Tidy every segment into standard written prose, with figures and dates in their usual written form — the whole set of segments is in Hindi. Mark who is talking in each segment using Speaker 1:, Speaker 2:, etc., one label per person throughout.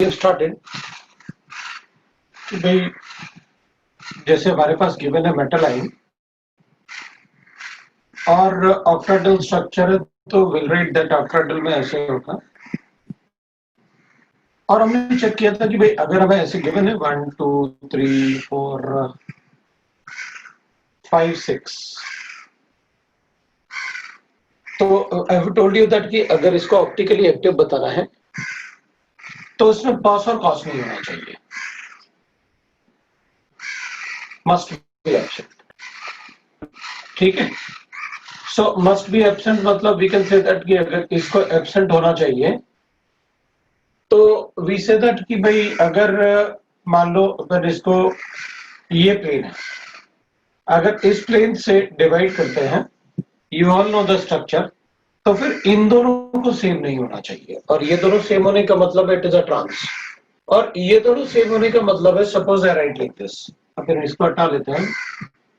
Speaker 1: get started कि भाई जैसे हमारे पास गिवन है मेटल आयन और ऑक्टाहेड्रल स्ट्रक्चर है, तो विल राइट दैट ऑक्टाहेड्रल में ऐसे होगा। और हमने चेक किया था कि भाई अगर हमें ऐसे गिवन है 1 2 3 4 5 6, तो I have told you that कि अगर इसको ऑप्टिकली एक्टिव बताना है तो इसमें पास और कॉस नहीं होना चाहिए, मस्ट बी एब्सेंट। ठीक है, सो मस्ट बी एब्सेंट मतलब वी कैन से दैट कि अगर इसको एब्सेंट होना चाहिए तो वी से दैट कि भाई अगर मान लो अगर इसको ये प्लेन है, अगर इस प्लेन से डिवाइड करते हैं, you all know the structure, तो फिर इन दोनों को सेम नहीं होना चाहिए। और ये दोनों सेम होने का मतलब है इट इज अ ट्रांस, और ये दोनों सेम होने का मतलब है suppose I right like this. फिर इसको हटा लेते हैं।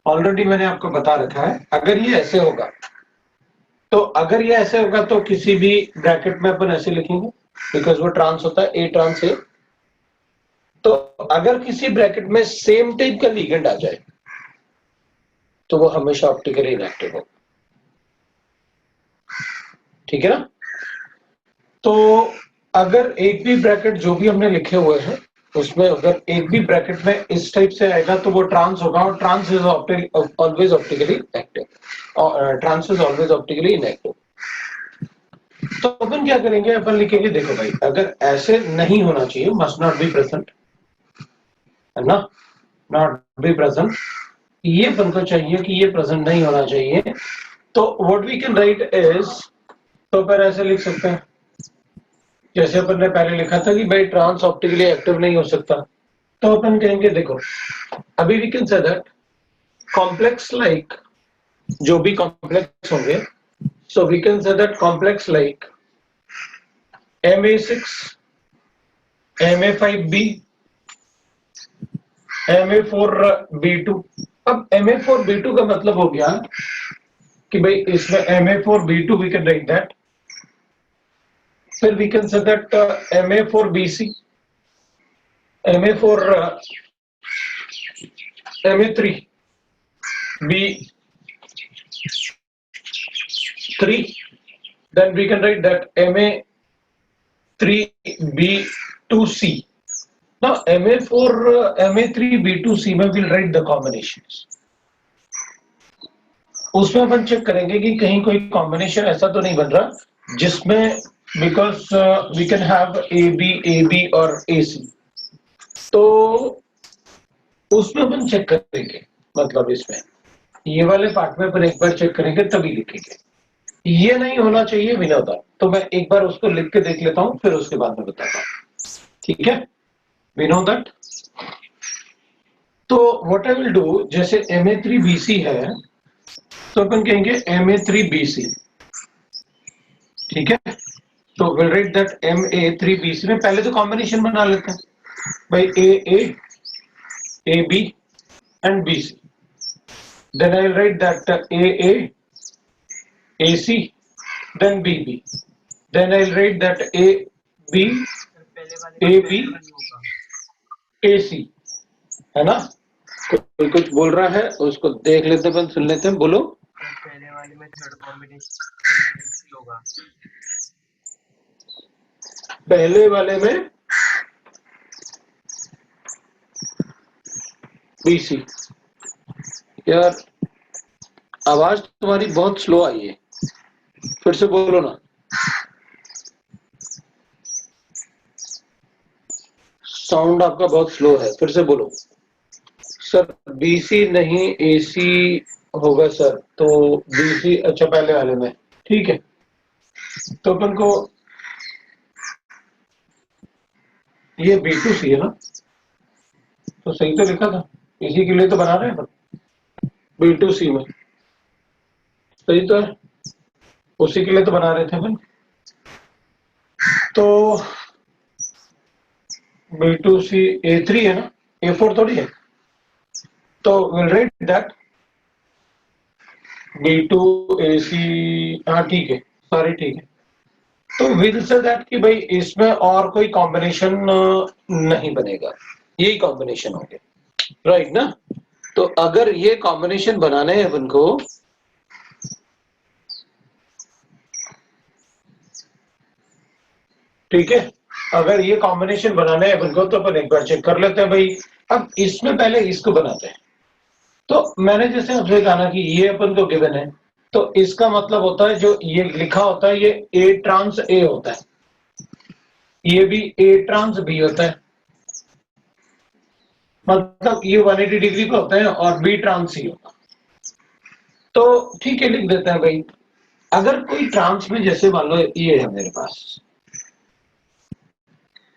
Speaker 1: ऑलरेडी मैंने आपको बता रखा है अगर ये ऐसे होगा, तो अगर ये ऐसे होगा तो किसी भी ब्रैकेट में अपन ऐसे लिखेंगे बिकॉज वो ट्रांस होता है ए ट्रांस ए। तो अगर किसी ब्रैकेट में सेम टाइप का लिगेंड आ जाए तो वो हमेशा ऑप्टिकली इनएक्टिव हो। ठीक है ना? तो अगर एक भी ब्रैकेट जो भी हमने लिखे हुए हैं उसमें अगर एक भी ब्रैकेट में इस टाइप से आएगा तो वो ट्रांस होगा, और trans is always optically active और trans is always optically inactive. तो अपन क्या करेंगे, अपन लिखेंगे देखो भाई अगर ऐसे नहीं होना चाहिए, मस्ट नॉट बी प्रेजेंट, है ना, नॉट बी प्रेजेंट, ये अपन को चाहिए कि ये प्रेजेंट नहीं होना चाहिए। तो what we can write is, तो फिर ऐसे लिख सकते हैं जैसे अपन ने पहले लिखा था कि भाई ट्रांस ऑप्टिकली एक्टिव नहीं हो सकता। तो अपन कहेंगे देखो अभी we can say that complex like, जो भी कॉम्प्लेक्स होंगे, so we can say that complex like Ma6 Ma5b Ma4b2। अब Ma4b2 का मतलब हो गया कि भाई इसमें Ma4b2 we can write that, फिर we can say that Ma4bc, Ma4 Ma3b3, then we can write that Ma3b2c. Now Ma4 Ma3b2c में we'll write the combinations। उसमें अपन चेक करेंगे कि कहीं कोई कॉम्बिनेशन ऐसा तो नहीं बन रहा जिसमें, because we can have A B और ए सी, तो उसमें अपन चेक करेंगे, मतलब इसमें ये वाले पार्ट में अपन एक बार चेक करेंगे तभी लिखेंगे। ये नहीं होना चाहिए विनोदा, तो मैं एक बार उसको लिख के देख लेता हूं फिर उसके बाद में बताता हूं। ठीक है, वी नो दैट। तो व्हाट आई विल डू, जैसे Ma3bc है तो अपन कहेंगे Ma3bc। ठीक है, तो विल राइट दैट Ma3bc में पहले तो कॉम्बिनेशन बना लेते हैं भाई A B and BC, then I will write that AA AC, then BB, then I will write that AB AB AC, है ना? कोई कुछ बोल रहा है उसको देख लेते हैं, सुन लेते हैं, बोलो।
Speaker 2: पहले वाले में थर्ड कॉम्बिनेशन होगा,
Speaker 1: पहले वाले में BC। यार आवाज तुम्हारी बहुत स्लो आई है, फिर से बोलो ना। साउंड आपका बहुत स्लो है, फिर से बोलो। सर बीसी नहीं एसी होगा सर, तो बीसी अच्छा पहले वाले में, ठीक है। तो अपन को ये B2C है ना, तो सही तो लिखा था, इसी के लिए तो बना रहे हैं अपन B2C में, सही तो है, उसी के लिए तो बना रहे थे अपन। तो B2C A3 है ना, A4 थोड़ी है, तो विल राइट दैट B2AC, हाँ ठीक है, सारी ठीक है। तो विल से दैट कि भाई इसमें और कोई कॉम्बिनेशन नहीं बनेगा, यही कॉम्बिनेशन हो गया, राइट ना। तो अगर ये कॉम्बिनेशन बनाना है अपन को, ठीक है, अगर ये कॉम्बिनेशन बनाना है अपन को तो अपन एक बार चेक कर लेते हैं भाई। अब इसमें पहले इसको बनाते हैं। तो मैंने जैसे आपसे कहा ना कि ये अपन को गिवन है, तो इसका मतलब होता है जो ये लिखा होता है ये ए ट्रांस ए होता है, ये भी ए ट्रांस बी होता है, मतलब ये 180 डिग्री का होता है और बी ट्रांस सी होता है। तो ठीक है, लिख देते हैं भाई। अगर कोई ट्रांस में जैसे मान लो ये है मेरे पास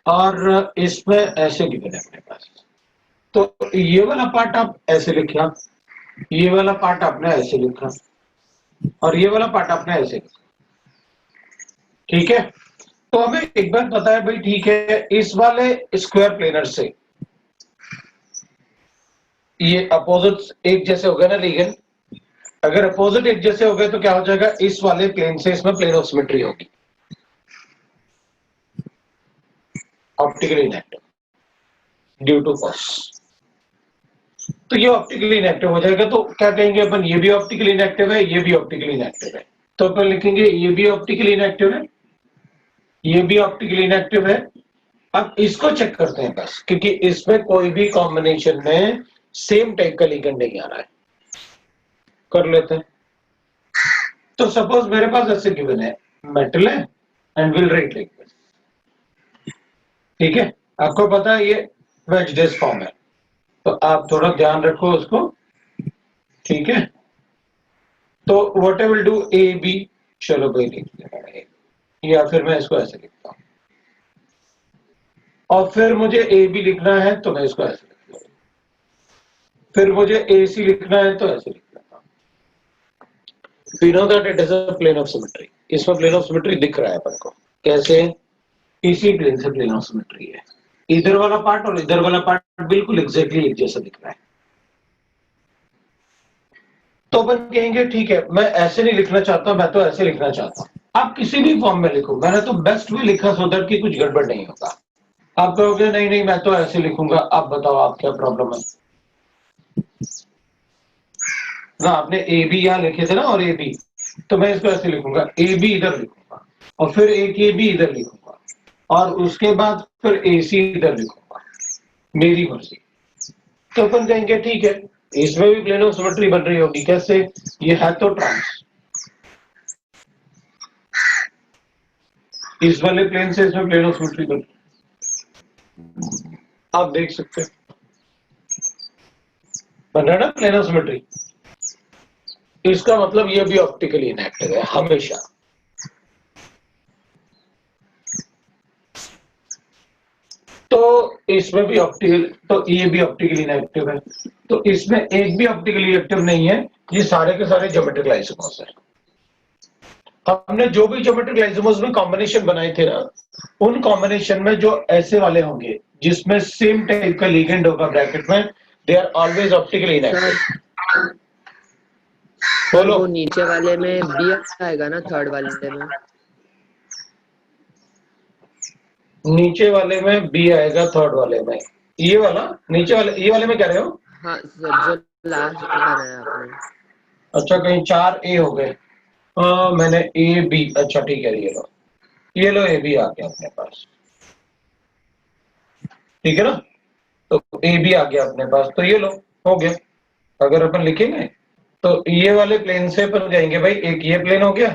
Speaker 1: और इसमें ऐसे गिवन है अपने पास, तो ये वाला पार्ट आप ऐसे लिखना, ये वाला पार्ट आपने ऐसे लिखा और ये वाला पार्ट आपने ऐसे लिखा, ठीक है। तो हमें एक बात पता है भाई, ठीक है, इस वाले स्क्वायर प्लेनर से ये अपोजिट एक जैसे हो गए ना लीगन, अगर अपोजिट एक जैसे हो गए तो क्या हो जाएगा, इस वाले प्लेन से इसमें प्लेन ऑफ सिमेट्री होगी, optically inactive due to cause. तो ये ऑप्टिकली इनएक्टिव हो जाएगा, तो क्या कहेंगे अपन, ये भी ऑप्टिकली इनएक्टिव है, ये भी ऑप्टिकली इनएक्टिव है, तो अपन लिखेंगे ये भी ऑप्टिकली इनएक्टिव है, ये भी ऑप्टिकली इनएक्टिव है। अब इसको चेक करते हैं बस, क्योंकि इसमें कोई भी कॉम्बिनेशन में सेम टाइप का लिगेंड नहीं आ रहा है, कर लेते हैं। तो सपोज मेरे पास ऐसे गिवन है, मेटल है and will write like this, ठीक है, आपको पता है ये वेज डिस्क फॉर्म है, तो आप थोड़ा ध्यान रखो उसको, ठीक है। तो what I will do, A B, चलो भाई लिख लेना, या फिर मैं इसको ऐसे लिखता हूं, और फिर मुझे ए बी लिखना है तो मैं इसको ऐसे लिख लूंगा, फिर मुझे ए सी लिखना है तो ऐसे लिख लेता हूं। We know that it is a plane of symmetry, इसमें प्लेन ऑफ सिमेट्री दिख रहा है अपन को, कैसे, इसी प्लेन से प्लेन ऑफ सिमेट्री है, इधर वाला पार्ट और इधर वाला पार्ट बिल्कुल एग्जैक्टली एक जैसा दिख रहा है। तो अपन कहेंगे ठीक है, मैं ऐसे नहीं लिखना चाहता, मैं तो ऐसे लिखना चाहता हूं। आप किसी भी फॉर्म में लिखो, मैंने तो बेस्ट में लिखा सो दैट कि कुछ गड़बड़ नहीं होगा। आप कहोगे नहीं नहीं मैं तो ऐसे लिखूंगा, आप बताओ आप क्या प्रॉब्लम है ना। आपने ए बी यहां लिखे थे ना और ए बी, तो मैं इसको ऐसे लिखूंगा, ए बी इधर लिखूंगा और फिर एक ए बी इधर लिखूंगा और उसके बाद फिर ए सी इधर लिखूंगा, मेरी मर्जी। तो अपन कहेंगे ठीक है, इसमें भी प्लेन ऑफ सिमेट्री बन रही होगी, कैसे, ये है तो ट्रांस, इस वाले प्लेन से इसमें प्लेन ऑफ सिमेट्री बन रही, आप देख सकते हैं बन रहा है ना प्लेन ऑफ सिमेट्री। इसका मतलब ये भी ऑप्टिकली इनएक्टिव है हमेशा। तो इसमें भी ऑप्टिकल, तो ये भी ऑप्टिकली इनएक्टिव है, तो इसमें एक भी ऑप्टिकली एक्टिव नहीं है, ये सारे के सारे ज्योमेट्रिक आइसोमर्स है। हमने जो भी ज्योमेट्रिक आइसोमर्स में कॉम्बिनेशन बनाए थे ना, उन कॉम्बिनेशन में जो ऐसे वाले होंगे जिसमें सेम टाइप का लिगेंड होगा ब्रैकेट में, they are always optically inactive. बोलो,
Speaker 3: वो नीचे वाले में बी आएगा ना, थर्ड वाले में
Speaker 1: नीचे वाले में बी आएगा, थर्ड वाले में, ये वाला नीचे वाले, ये वाले में कह रहे हो?
Speaker 3: हाँ सर, जो लास्ट बनाया आपने।
Speaker 1: अच्छा, कहीं 4 ए हो गए, मैंने ए बी, अच्छा ठीक है, ये लो ए बी आ गया अपने पास, ठीक है ना। तो ए बी आ गया अपने पास, तो ये लो हो गया। अगर अपन लिखेंगे तो ये वाले प्लेन से अपन कहेंगे भाई एक ये प्लेन हो गया।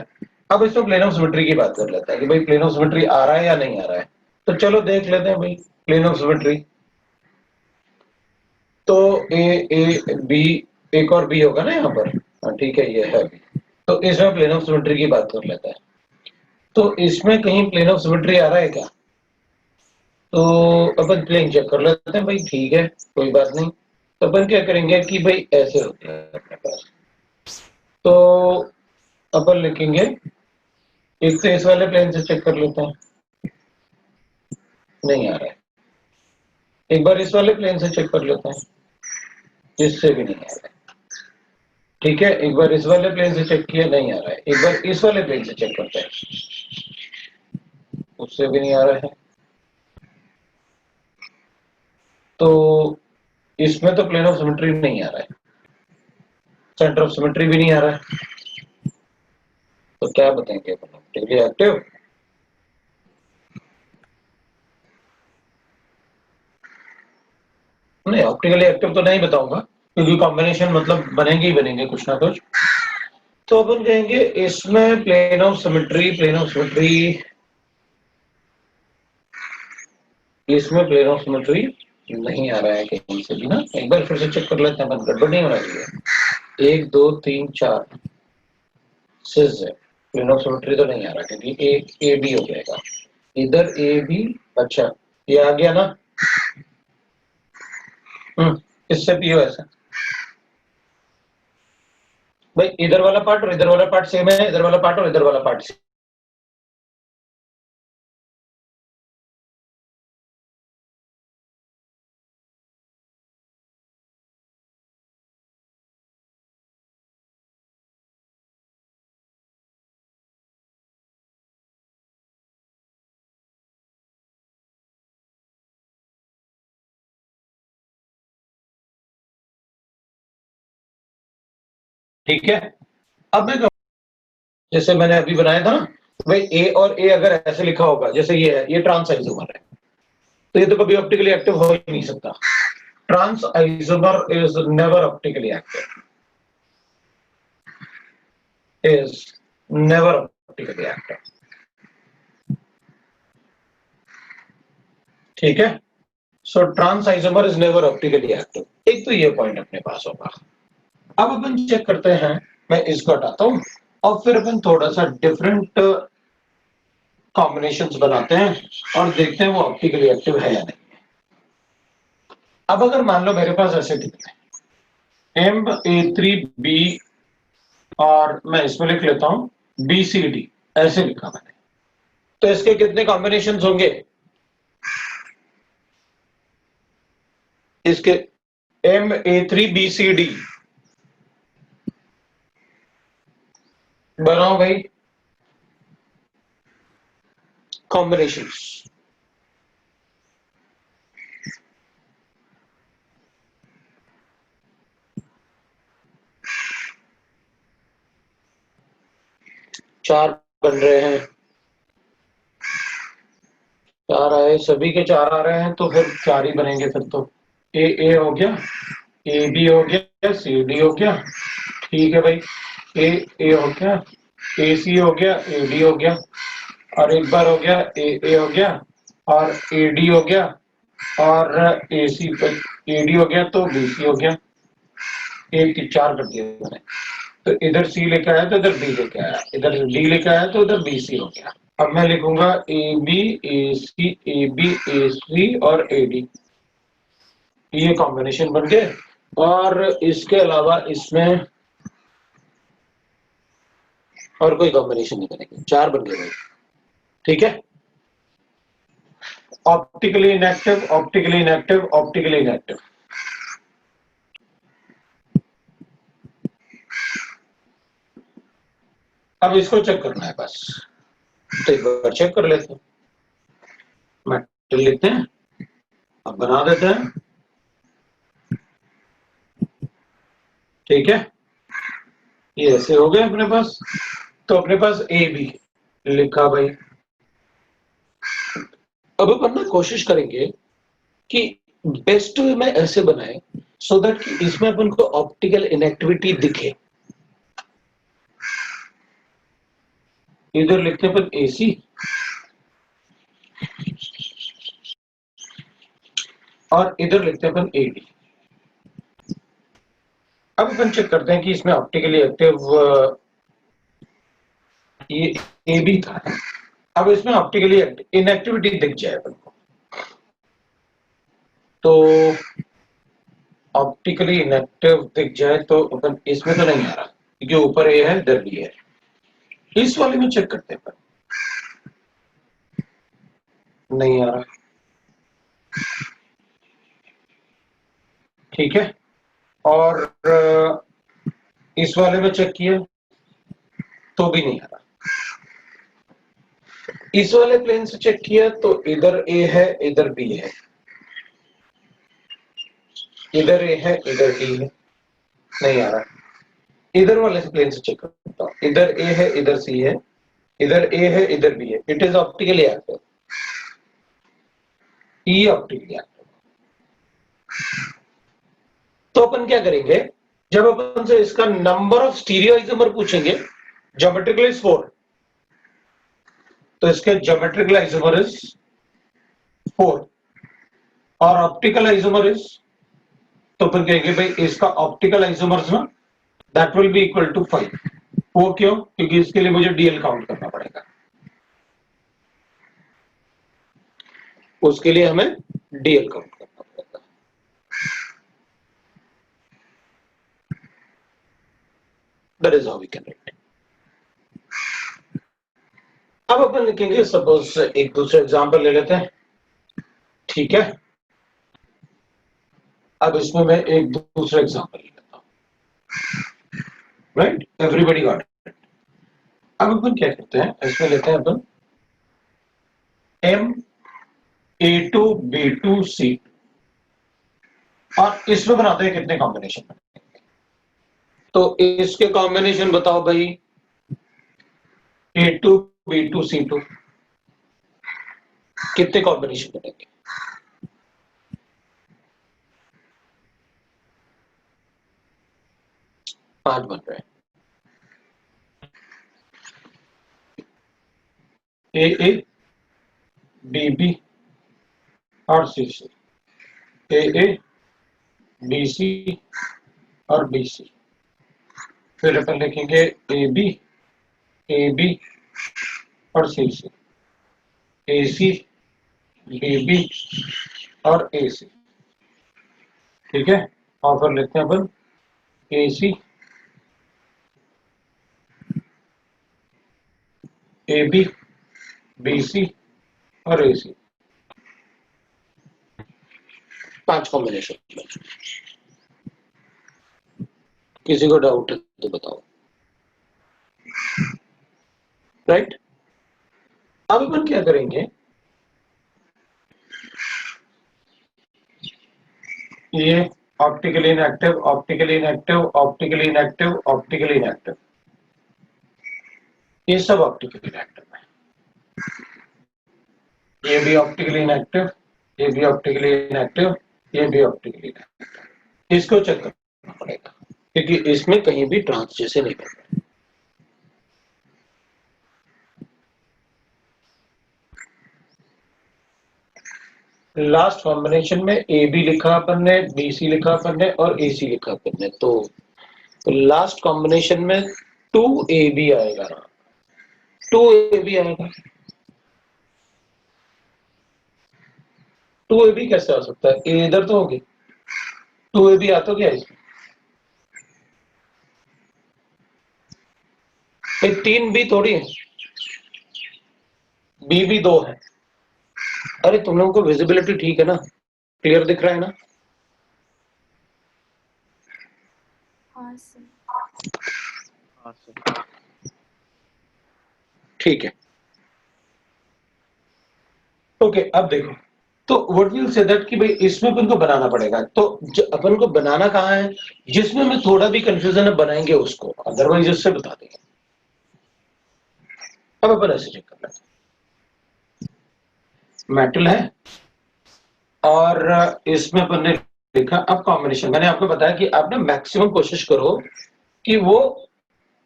Speaker 1: अब इसमें प्लेन ऑफ सिमेट्री की बात कर लेते हैं कि भाई प्लेन ऑफ सिमेट्री आ रहा है या नहीं आ रहा है। तो चलो देख लेते हैं भाई प्लेन ऑफ सिमेट्री। तो ए बी, एक और बी होगा ना यहाँ पर, हाँ ठीक है, ये है बी। तो इसमें प्लेन ऑफ सिमेट्री की बात कर लेते हैं। तो इसमें कहीं प्लेन ऑफ सिमेट्री आ रहा है क्या? तो अपन प्लेन चेक कर लेते हैं भाई, ठीक है कोई बात नहीं। तो अपन क्या करेंगे कि भाई ऐसे होते हैं अपने पास, तो अपन लिखेंगे, एक तो इस वाले प्लेन से चेक कर लेते हैं, नहीं आ रहा है। एक बार इस वाले प्लेन से चेक कर लेते हैं, इससे भी नहीं आ रहा है। ठीक है, एक बार इस वाले प्लेन से चेक किया, नहीं आ रहा है। एक बार इस वाले प्लेन से चेक करते हैं, उससे भी नहीं आ रहा है। तो इसमें तो प्लेन ऑफ सिमेट्री नहीं आ रहा है, सेंटर ऑफ सिमेट्री भी नहीं आ रहा है। तो क्या बताएंगे अपन, ऑप्टिकली एक्टिव? नहीं, ऑप्टिकली एक्टिव तो नहीं बताऊंगा, क्योंकि कॉम्बिनेशन मतलब बनेंगे ही बनेंगे कुछ ना कुछ। तो अपन कहेंगे इसमें प्लेन ऑफ सिमेट्री, इसमें प्लेन ऑफ सिमेट्री नहीं आ रहा है कहीं से भी ना। एक बार फिर से चेक कर लेते हैं, अपन गड़बड़ नहीं होना चाहिए। 1 2 3 4 सिज है, प्लेन ऑफ सिमेट्री तो नहीं आ रहा, क्योंकि एक ए बी हो जाएगा इधर, ए बी। अच्छा, ये आ गया ना। इससे पीओएस है भाई, इधर वाला पार्ट और इधर वाला पार्ट सेम है, इधर वाला पार्ट और इधर वाला पार्ट सेम। ठीक है, अब मैं जैसे मैंने अभी बनाया था ना भाई, ए और ए अगर ऐसे लिखा होगा जैसे ये है, ये ट्रांस आइसोमर है, तो ये तो कभी ऑप्टिकली एक्टिव हो ही नहीं सकता। Trans isomer is never optically active, is never optically active. ठीक है, so trans isomer is never optically active. एक तो ये पॉइंट अपने पास होगा। अब अपन चेक करते हैं, मैं इसको हटाता हूं और फिर अपन थोड़ा सा डिफरेंट कॉम्बिनेशंस बनाते हैं और देखते हैं वो ऑप्टिकली एक्टिव है या नहीं। अब अगर मान लो मेरे पास ऐसे दिखते हैं MA3B, और मैं इसमें लिख लेता हूं BCD, ऐसे लिखा मैंने, तो इसके कितने कॉम्बिनेशंस होंगे? इसके MA3BCD बनाओ भाई कॉम्बिनेशंस। चार बन रहे हैं, चार आए, सभी के चार आ रहे हैं, तो फिर चार ही बनेंगे फिर तो। ए हो गया, ए बी हो गया, सी डी हो गया। ठीक है भाई, ए हो गया, ए सी हो गया, ए डी हो गया, और एक बार हो गया ए हो गया, और ए डी हो गया, और ए सी ए डी हो गया, तो बी सी हो गया। एक की चार कर दिए मैंने, तो इधर सी लेके आया तो इधर बी लेके आया, इधर डी लेके आया तो इधर बी सी हो गया। अब मैं लिखूंगा A B, A C, A B, ए सी और ए डी, ये कॉम्बिनेशन बन गए। और इसके अलावा इसमें और कोई कॉम्बिनेशन नहीं बनेगी, चार बन गए। ठीक है, optically inactive, optically inactive, optically inactive. अब इसको चेक करना है बस, तो एक बार चेक कर लेते हैं। मैटर लिखते हैं, अब बना देते हैं। ठीक है, ये ऐसे हो गए अपने पास। तो अपने पास ए बी लिखा भाई। अब अपन ना कोशिश करेंगे कि बेस्ट वे में ऐसे बनाए सो दैट कि इसमें अपन को ऑप्टिकल इनएक्टिविटी दिखे। इधर लिखते हैं अपन एसी, और इधर लिखते हैं अपन एडी। अब अपन चेक करते हैं कि इसमें ऑप्टिकली एक्टिव ये ए बी था। अब इसमें ऑप्टिकली इनएक्टिविटी दिख जाए अपन को, तो ऑप्टिकली इनएक्टिव दिख जाए तो अपन इसमें तो नहीं आ रहा, क्योंकि ऊपर ए है इधर बी है। इस वाले में चेक करते हैं अपन, नहीं आ रहा। ठीक है, और इस वाले में चेक किया तो भी नहीं आ रहा। इस वाले प्लेन से चेक किया तो इधर ए है इधर बी है, इधर ए है इधर डी है, नहीं आ रहा। इधर वाले से प्लेन से चेक करता हूं, इधर ए है इधर सी है, इधर ए है इधर बी है, it is optically active, E optically active. तो अपन क्या करेंगे, जब अपन से इसका नंबर ऑफ स्टीरियो आइसोमर पूछेंगे, ज्योमेट्रिकल इज 4, तो इसके ज्योमेट्रिकल आइसोमर इज 4 और ऑप्टिकल आइसोमर इज, तो अपन कहेंगे भाई इसका ऑप्टिकल आइसोमर्स ना that will be equal to 5। वो क्यों? क्योंकि इसके लिए मुझे डीएल काउंट करना पड़ेगा, उसके लिए हमें डीएल काउंट करना पड़ेगा। That is how we can write. अब अपन लिखेंगे, सपोज एक दूसरे एग्जांपल ले लेते हैं, ठीक है। अब इसमें मैं एक दूसरा एग्जांपल ले लेता हूं, राइट, एवरीबॉडी गॉट इट। अब अपन क्या करते हैं, इसमें लेते हैं अपन M A2B2C और इसमें बनाते हैं कितने कॉम्बिनेशन बनेंगे। तो इसके कॉम्बिनेशन बताओ भाई, A2B2C2 कितने कॉम्बिनेशन बनेंगे? 5 बन रहे हैं। AA BB और CC, AA BC और BC, फिर अपन लिखेंगे AB AB और CC, AC BB और AC, ठीक है। और फिर लिखते हैं अपन AC AB BC और AC, 5 कॉम्बिनेशन। किसी को डाउट है तो बताओ, राइट। अब अपन क्या करेंगे, ये optically inactive, optically inactive, optically inactive, optically inactive, ये सब ऑप्टिकली इनएक्टिव है। ये भी ऑप्टिकली इनएक्टिव, ये भी ऑप्टिकली इनएक्टिव, ये भी ऑप्टिकली इनएक्टिव। इसको चेक करना पड़ेगा क्योंकि इसमें कहीं भी ट्रांस जैसे नहीं बन रहा। लास्ट कॉम्बिनेशन में ए बी लिखा अपन ने, बी सी लिखा अपन ने और ए सी लिखा अपन ने, तो लास्ट कॉम्बिनेशन में 2AB आएगा ना, 2AB आएगा। 2AB कैसे आ सकता है? ए इधर तो होगी, 2AB आता क्या इसमें? 3B थोड़ी है, बी भी 2 है। अरे तुम लोगों को विजिबिलिटी ठीक है ना, क्लियर दिख रहा है ना?
Speaker 4: हाँ सर।
Speaker 1: ठीक है, ओके। अब देखो, तो व्हाट विल से दैट कि भाई इसमें अपन को बनाना पड़ेगा, तो अपन को बनाना कहाँ है, जिसमें में थोड़ा भी कंफ्यूजन है बनाएंगे उसको, अदरवाइज उससे बता देंगे। अब अपन ऐसे चेक कर लेते हैं, मेटल है और इसमें अपन ने लिखा, अब कॉम्बिनेशन मैंने आपको बताया कि आप ना मैक्सिमम कोशिश करो कि वो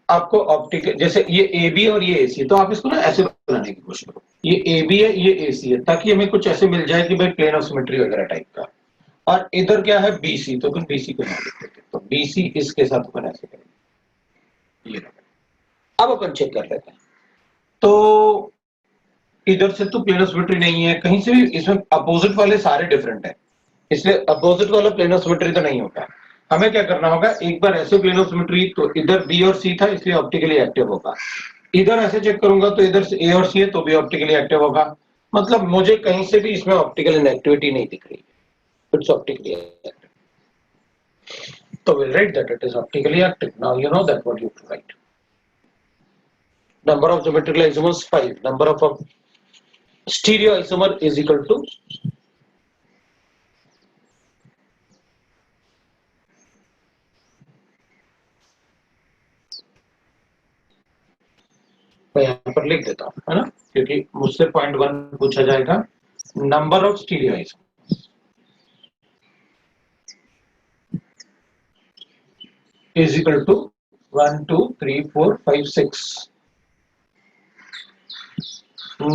Speaker 1: आपको ऑप्टिक, जैसे ये ए बी और ये ए सी, तो आप इसको ना ऐसे बनाने की कोशिश करो, ये ए बी है ये ए सी है, ताकि हमें कुछ ऐसे मिल जाए कि भाई प्लेन ऑफ सिमेट्री वगैरह टाइप का। और इधर क्या है, बी सी, तो अपन बी सी को नाम लिख देते, तो बी सी इसके साथ अपन ऐसे करेंगे। ये अब अपन चेक कर लेते हैं, तो इधर से तो प्लेन ऑफ सिमेट्री नहीं है कहीं से भी, इसमें अपोजिट वाले सारे डिफरेंट है, इसलिए अपोजिट वाला प्लेन ऑफ सिमेट्री तो नहीं होगा। हमें क्या करना होगा, एक बार ऐसे प्लेन ऑफ सिमेट्री, तो इधर बी और सी था इसलिए ऑप्टिकली एक्टिव होगा, इधर ऐसे चेक करूंगा तो इधर से ए और सी है तो भी ऑप्टिकली एक्टिव होगा। मतलब मुझे कहीं से भी इसमें ऑप्टिकल इनएक्टिविटी नहीं दिख रही, इट्स ऑप्टिकली एक्टिव, तो we'll write that it is optically active. Now you know that what you have to write. Number of geometrical isomers 5, number of stereoisomer is equal to मैं यहां पर लिख देता हूं, है ना, क्योंकि मुझसे पॉइंट 1 पूछा जाएगा, number of stereoisomer is equal to 1 2 3 4 5 6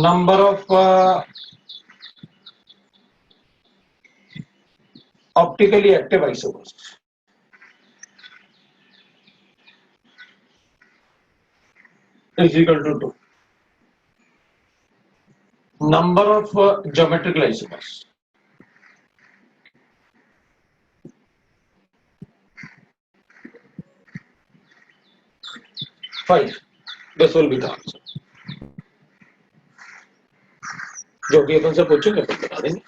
Speaker 1: number of optically active isomers is equal to 2 number of geometrical isomers five. This will be the answer. जो भी अपन से पूछेंगे अपन बता देंगे,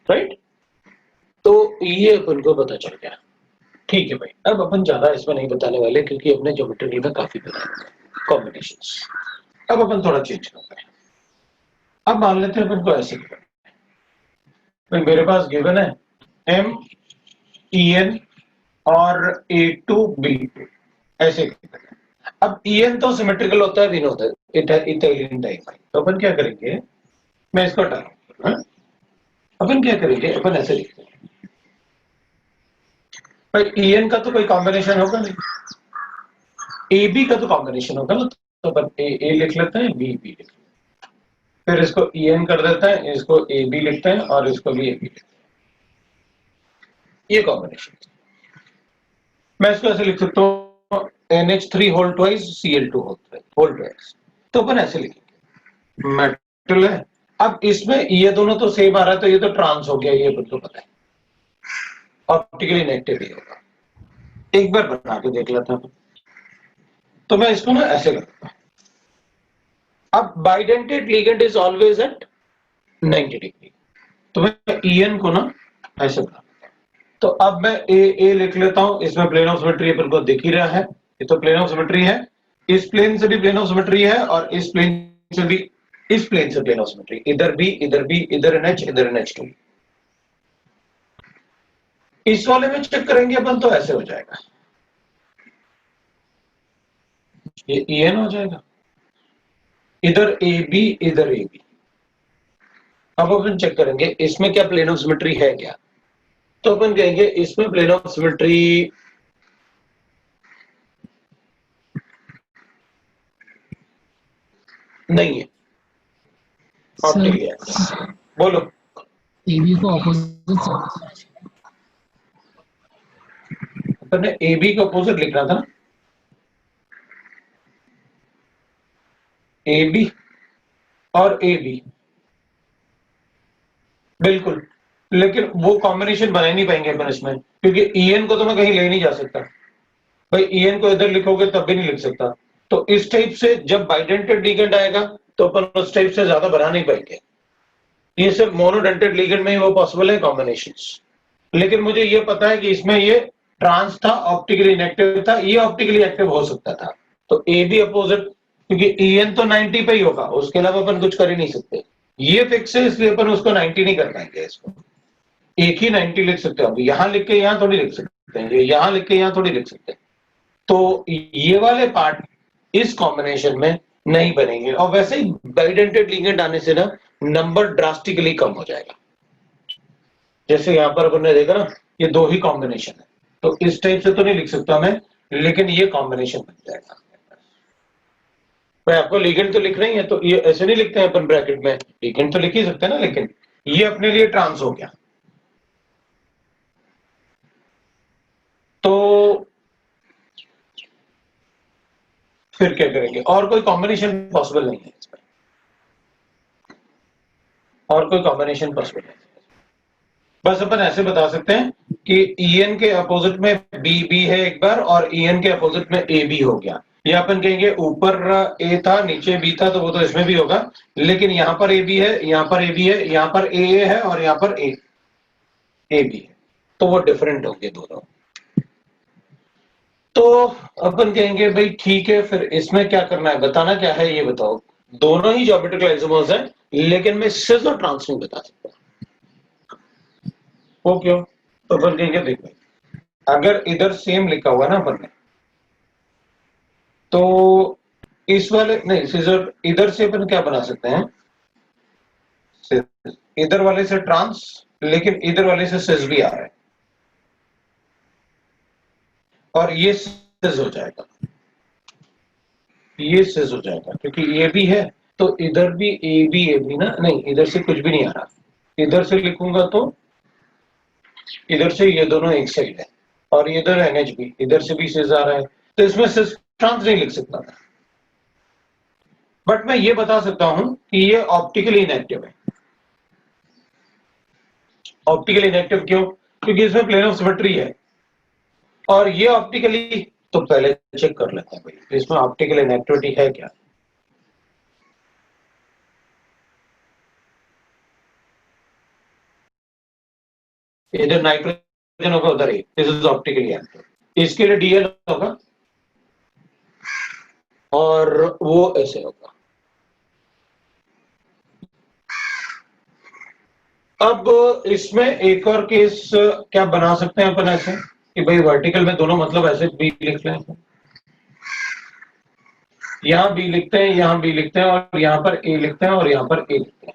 Speaker 1: राइट। तो ये अपन को पता चल गया, ठीक है भाई। अब अपन ज्यादा इसमें नहीं बताने वाले क्योंकि अपने ज्योमेट्री में काफी कॉम्बिनेशंस। अब अपन थोड़ा चेंज करते हैं। अब मान लेते हैं अपन को ऐसे भाई, मेरे पास गिवन है एम ई एन और A2B2 ऐसे। अब EN तो सिमेट्रिकल होता है, विनोद, इटालियन टाइप। तो अपन क्या करेंगे, मैं इसको हटा, अपन क्या करेंगे, अपन ऐसे लिखते हैं भाई, EN का तो कोई कॉम्बिनेशन होगा नहीं, AB का तो कॉम्बिनेशन होगा ना, तो अपन A लिख लेते हैं, B लिख लेते हैं, फिर इसको EN कर देते हैं, इसको AB लिखते हैं और इसको भी AB लिखते हैं। ये कॉम्बिनेशन मैं इसको ऐसे लिख सकता हूँ, NH3 whole twice Cl2 whole twice. तो अपन ऐसे लिखेंगे, मेटल है। अब इसमें ये दोनों तो सेम आ रहा है, तो ये तो ट्रांस हो गया, ये अपन को पता है, ऑप्टिकली नेगेटिव ही होगा। एक बार बना के देख लेते हैं। तो मैं इसको ना ऐसे करता हूं, अब bidentate ligand is always at 90 degree, तो मैं EN को ना ऐसे बना। तो अब मैं ए लिख लेता हूं, इसमें प्लेन ऑफ सिमेट्री अपन को दिख ही रहा है, ये तो प्लेन ऑफ सिमेट्री है, इस प्लेन से भी प्लेन ऑफ सिमेट्री है और इस प्लेन से भी, इस प्लेन से प्लेन ऑफ सिमेट्री, इधर भी, इधर भी, इधर NH, इधर NH2। इस वाले में चेक करेंगे अपन तो ऐसे हो जाएगा, ये EN हो जाएगा, इधर AB, इधर AB। अब अपन चेक करेंगे इसमें क्या प्लेन ऑफ सिमेट्री है क्या, तो अपन कहेंगे इसमें प्लेन ऑफ सिमेट्री नहीं है, ऑप्टिकली है। बोलो,
Speaker 5: AB को ऑपोजिट,
Speaker 1: अपन ने AB को ऑपोजिट लिखना था ना, AB और AB, बिल्कुल, लेकिन वो कॉम्बिनेशन बना ही नहीं पाएंगे अपन इसमें, क्योंकि EN को तो मैं कहीं ले नहीं जा सकता भाई, EN को इधर लिखोगे तब भी नहीं लिख सकता। तो इस टाइप से जब बाइडेंटेड लिगेंड आएगा तो अपन उस टाइप से ज्यादा बना नहीं पाएंगे, ये सिर्फ मोनोडेंटेड लिगेंड में ही वो पॉसिबल है कॉम्बिनेशंस। लेकिन मुझे ये पता है कि इसमें ये ट्रांस था, ऑप्टिकली इनएक्टिव था, ये ऑप्टिकली एक्टिव हो सकता था, तो AB अपोजिट, क्योंकि EN तो 90 पे ही होगा, उसके अलावा अपन कुछ कर ही नहीं सकते, ये फिक्स है, इसलिए अपन उसको 90 नहीं कर पाएंगे। इसको एक ही 90 लिख सकते हो, यहां लिख के यहां थोड़ी लिख सकते हैं, यहां लिख के यहां थोड़ी लिख सकते हैं। तो ये वाले पार्ट इस कॉम्बिनेशन में नहीं बनेंगे, और वैसे ही बाइडेंटेड लिगेंड आने से ना नंबर ड्रास्टिकली कम हो जाएगा। जैसे यहां पर अपन ने देखा ना, ये दो ही कॉम्बिनेशन है, तो इस टाइप से तो नहीं लिख सकता मैं, लेकिन ये कॉम्बिनेशन बन जाएगा। मैं आपको लिगेंड तो लिख रही है, तो ये ऐसे नहीं लिखते हैं अपन ब्रैकेट में, लिगेंड तो लिख ही सकते हैं ना, लेकिन ये अपने लिए ट्रांस हो गया। तो फिर क्या करेंगे, और कोई कॉम्बिनेशन पॉसिबल नहीं है इसमें, और कोई कॉम्बिनेशन पॉसिबल नहीं है। बस अपन ऐसे बता सकते हैं कि EN के अपोजिट में BB है एक बार, और EN के अपोजिट में AB हो गया। या अपन कहेंगे ऊपर A था, नीचे B था, तो वो तो इसमें भी होगा, लेकिन यहाँ पर AB है, यहाँ पर AB है, यहाँ पर AA है और यहाँ पर AB है, तो वो डिफरेंट होंगे दोनों। तो अपन कहेंगे भाई ठीक है, फिर इसमें क्या करना है, बताना क्या है ये बताओ। दोनों ही ज्योमेट्रिकल आइसोमर्स हैं, लेकिन मैं सिस और ट्रांस नहीं बता सकता। वो क्यों? तो अपन कहेंगे देखो, अगर इधर सेम लिखा हुआ ना अपन ने, तो इस वाले नहीं सिजर, इधर से अपन क्या बना सकते हैं, इधर वाले से ट्रांस, लेकिन इधर वाले से सिस भी आ रहा है, और ये सिस हो जाएगा, ये सिस हो जाएगा, क्योंकि ये भी है तो इधर भी ए बी ना, नहीं इधर से कुछ भी नहीं आ रहा, इधर से लिखूंगा तो इधर से ये दोनों एक साइड है, और इधर एनएच भी, इधर से भी सिस आ रहा है, तो इसमें सिस ट्रांस नहीं लिख सकता था। बट मैं ये बता सकता हूं कि ये ऑप्टिकली इनएक्टिव है। ऑप्टिकली इनएक्टिव क्यों? क्योंकि इसमें प्लेन ऑफ सिमेट्री है, और ये ऑप्टिकली, तो पहले चेक कर लेते हैं भाई इसमें ऑप्टिकल इनएक्टिविटी है क्या। इधर नाइट्रोजन होगा, उधर ही, दिस इज ऑप्टिकली एक्टिव, इसके लिए डीएल होगा और वो ऐसे होगा। अब इसमें एक और केस क्या बना सकते हैं अपन ऐसे कि भाई वर्टिकल में दोनों मतलब ऐसे बी लिख लें, यहां बी लिखते हैं, यहां बी लिखते हैं, और यहां पर ए लिखते हैं, और यहां पर ए लिखते हैं।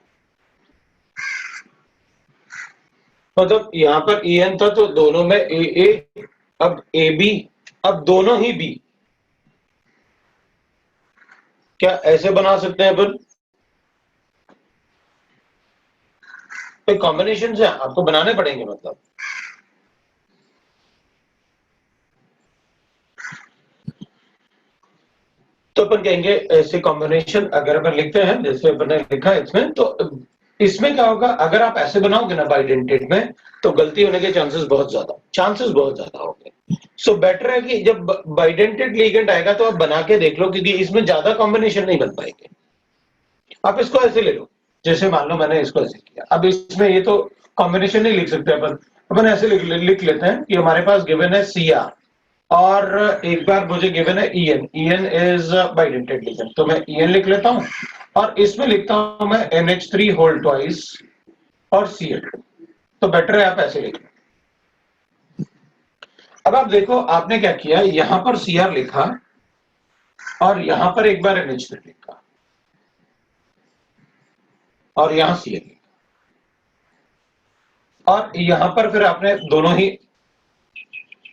Speaker 1: मतलब यहां पर ई एन था तो दोनों में ए ए, अब ए बी, अब दोनों ही बी, क्या ऐसे बना सकते हैं अपन? तो कॉम्बिनेशन से आपको बनाने पड़ेंगे, मतलब तो अपन कहेंगे ऐसे कॉम्बिनेशन अगर अपन लिखते हैं जैसे अपन ने लिखा है इसमें, तो इसमें क्या होगा, अगर आप ऐसे बनाओगे ना बाइडेंटेड में, तो गलती होने के चांसेस बहुत ज्यादा होंगे। सो बेटर है कि जब बाइडेंटेड लिगेंड आएगा तो आप बना के देख लो, क्योंकि इसमें ज्यादा कॉम्बिनेशन नहीं बन पाएंगे। आप इसको ऐसे ले लो, जैसे मान लो मैंने इसको ऐसे किया, अब इसमें ये तो कॉम्बिनेशन नहीं लिख सकते अपन, अपन ऐसे लिख लेते हैं कि हमारे पास गिवन है सी आर, और एक बार मुझे गिवन है EN, EN is bidentate ligand, तो मैं ईएन लिख लेता हूं, और इसमें लिखता हूं मैं NH3 होल ट्वाइस और Cl2, तो बेटर है आप ऐसे लिख लो। अब आप देखो आपने क्या किया, यहां पर Cr लिखा और यहां पर एक बार NH3 लिखा और यहां Cl लिखा, और यहां पर फिर आपने दोनों ही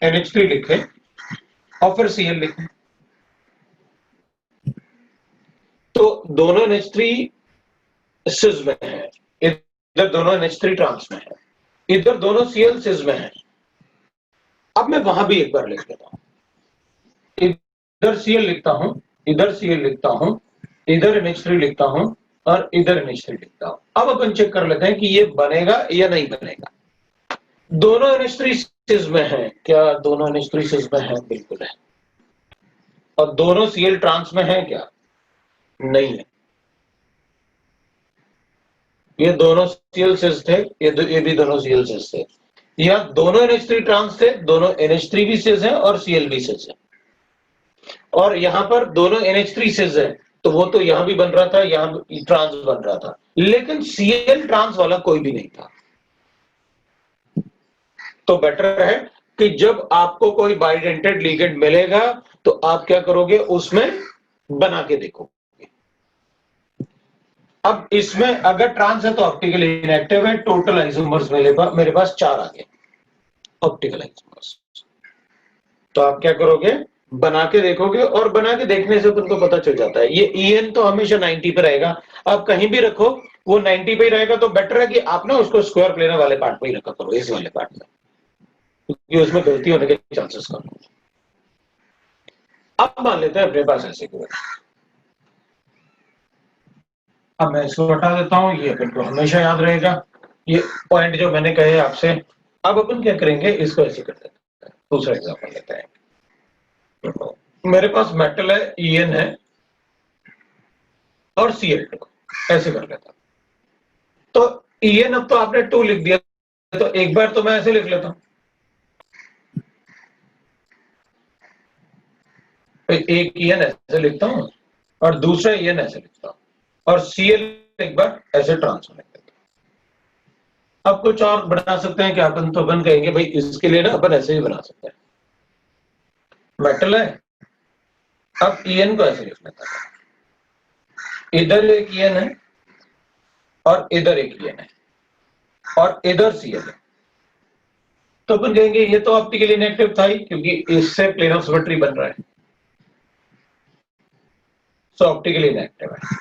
Speaker 1: NH3 लिखे और फिर Cl लिखे, तो दोनों NH3 सिस में है, इधर दोनों NH3 ट्रांस में है, इधर दोनों Cl सिस में है। अब मैं वहां भी एक बार लिख लेता हूं, इधर Cl लिखता हूं, इधर Cl लिखता हूं, इधर NH3 लिखता हूं और इधर NH3 लिखता हूं। अब अपन चेक कर लेते हैं कि ये बनेगा या नहीं बनेगा। दोनों NH3 सिस में है क्या? दोनों NH3 सिस में है, बिल्कुल है। और दोनों Cl ट्रांस में है क्या? नहीं है। ये दोनों Cl सिस थे, ये भी दोनों Cl सिस थे, या दोनों NH3 ट्रांस थे, दोनों NH3 भी सिस है और Cl भी सिस है, और यहां पर दोनों NH3 सिस है, तो वो तो यहां भी बन रहा था, यहां भी ट्रांस बन रहा था, लेकिन Cl ट्रांस वाला कोई भी नहीं था। तो बेटर है कि जब आपको कोई बाइडेंटेड लिगेंड मिलेगा तो आप क्या करोगे, उसमें बना के देखोगे। अब इसमें अगर ट्रांस है तो ऑप्टिकल इनएक्टिव है, टोटल आइसोमर्स मेरे पास 4 आ गए ऑप्टिकल आइसोमर्स। तो आप क्या करोगे, बना के देखोगे, और बना के देखने से तुमको पता चल जाता है। ये EN तो हमेशा 90 पे रहेगा, आप कहीं भी रखो वो 90 पे ही रहेगा, तो बेटर है कि आप ना उसको स्क्वायर प्लेनर वाले पार्ट में ही रखा करो, इस वाले पार्ट में, क्योंकि उसमें गलती होने के चांसेस कम होंगे। अब मान लेते हैं अपने पास ऐसे क्यों, अब मैं इसको हटा देता हूं, ये अपन को हमेशा याद रहेगा ये पॉइंट जो मैंने कहे आपसे। अब अपन क्या करेंगे, इसको ऐसे कर देते हैं, दूसरा एग्जांपल लेते हैं। मेरे पास मेटल है, EN है और Cl2, ऐसे कर लेता हूं। तो EN अब तो आपने 2 लिख दिया, तो एक बार तो मैं ऐसे लिख लेता हूं, एक EN ऐसे लिखता हूं और दूसरा EN ऐसे लिखता हूं। और Cl एक बार ऐसे ट्रांसफर होने देते हैं। अब कुछ और बना सकते हैं क्या अपन, तो अपन कहेंगे भाई इसके लिए ना अपन ऐसे ही बना सकते हैं, मेटल है, अब En को ऐसे लिख लेता है, इधर एक En है और इधर एक En है और इधर Cl है, तो अपन कहेंगे ये तो ऑप्टिकली इनएक्टिव था ही, क्योंकि इससे प्लेन ऑफ सिमेट्री बन रहा है, सो ऑप्टिकली इनएक्टिव है।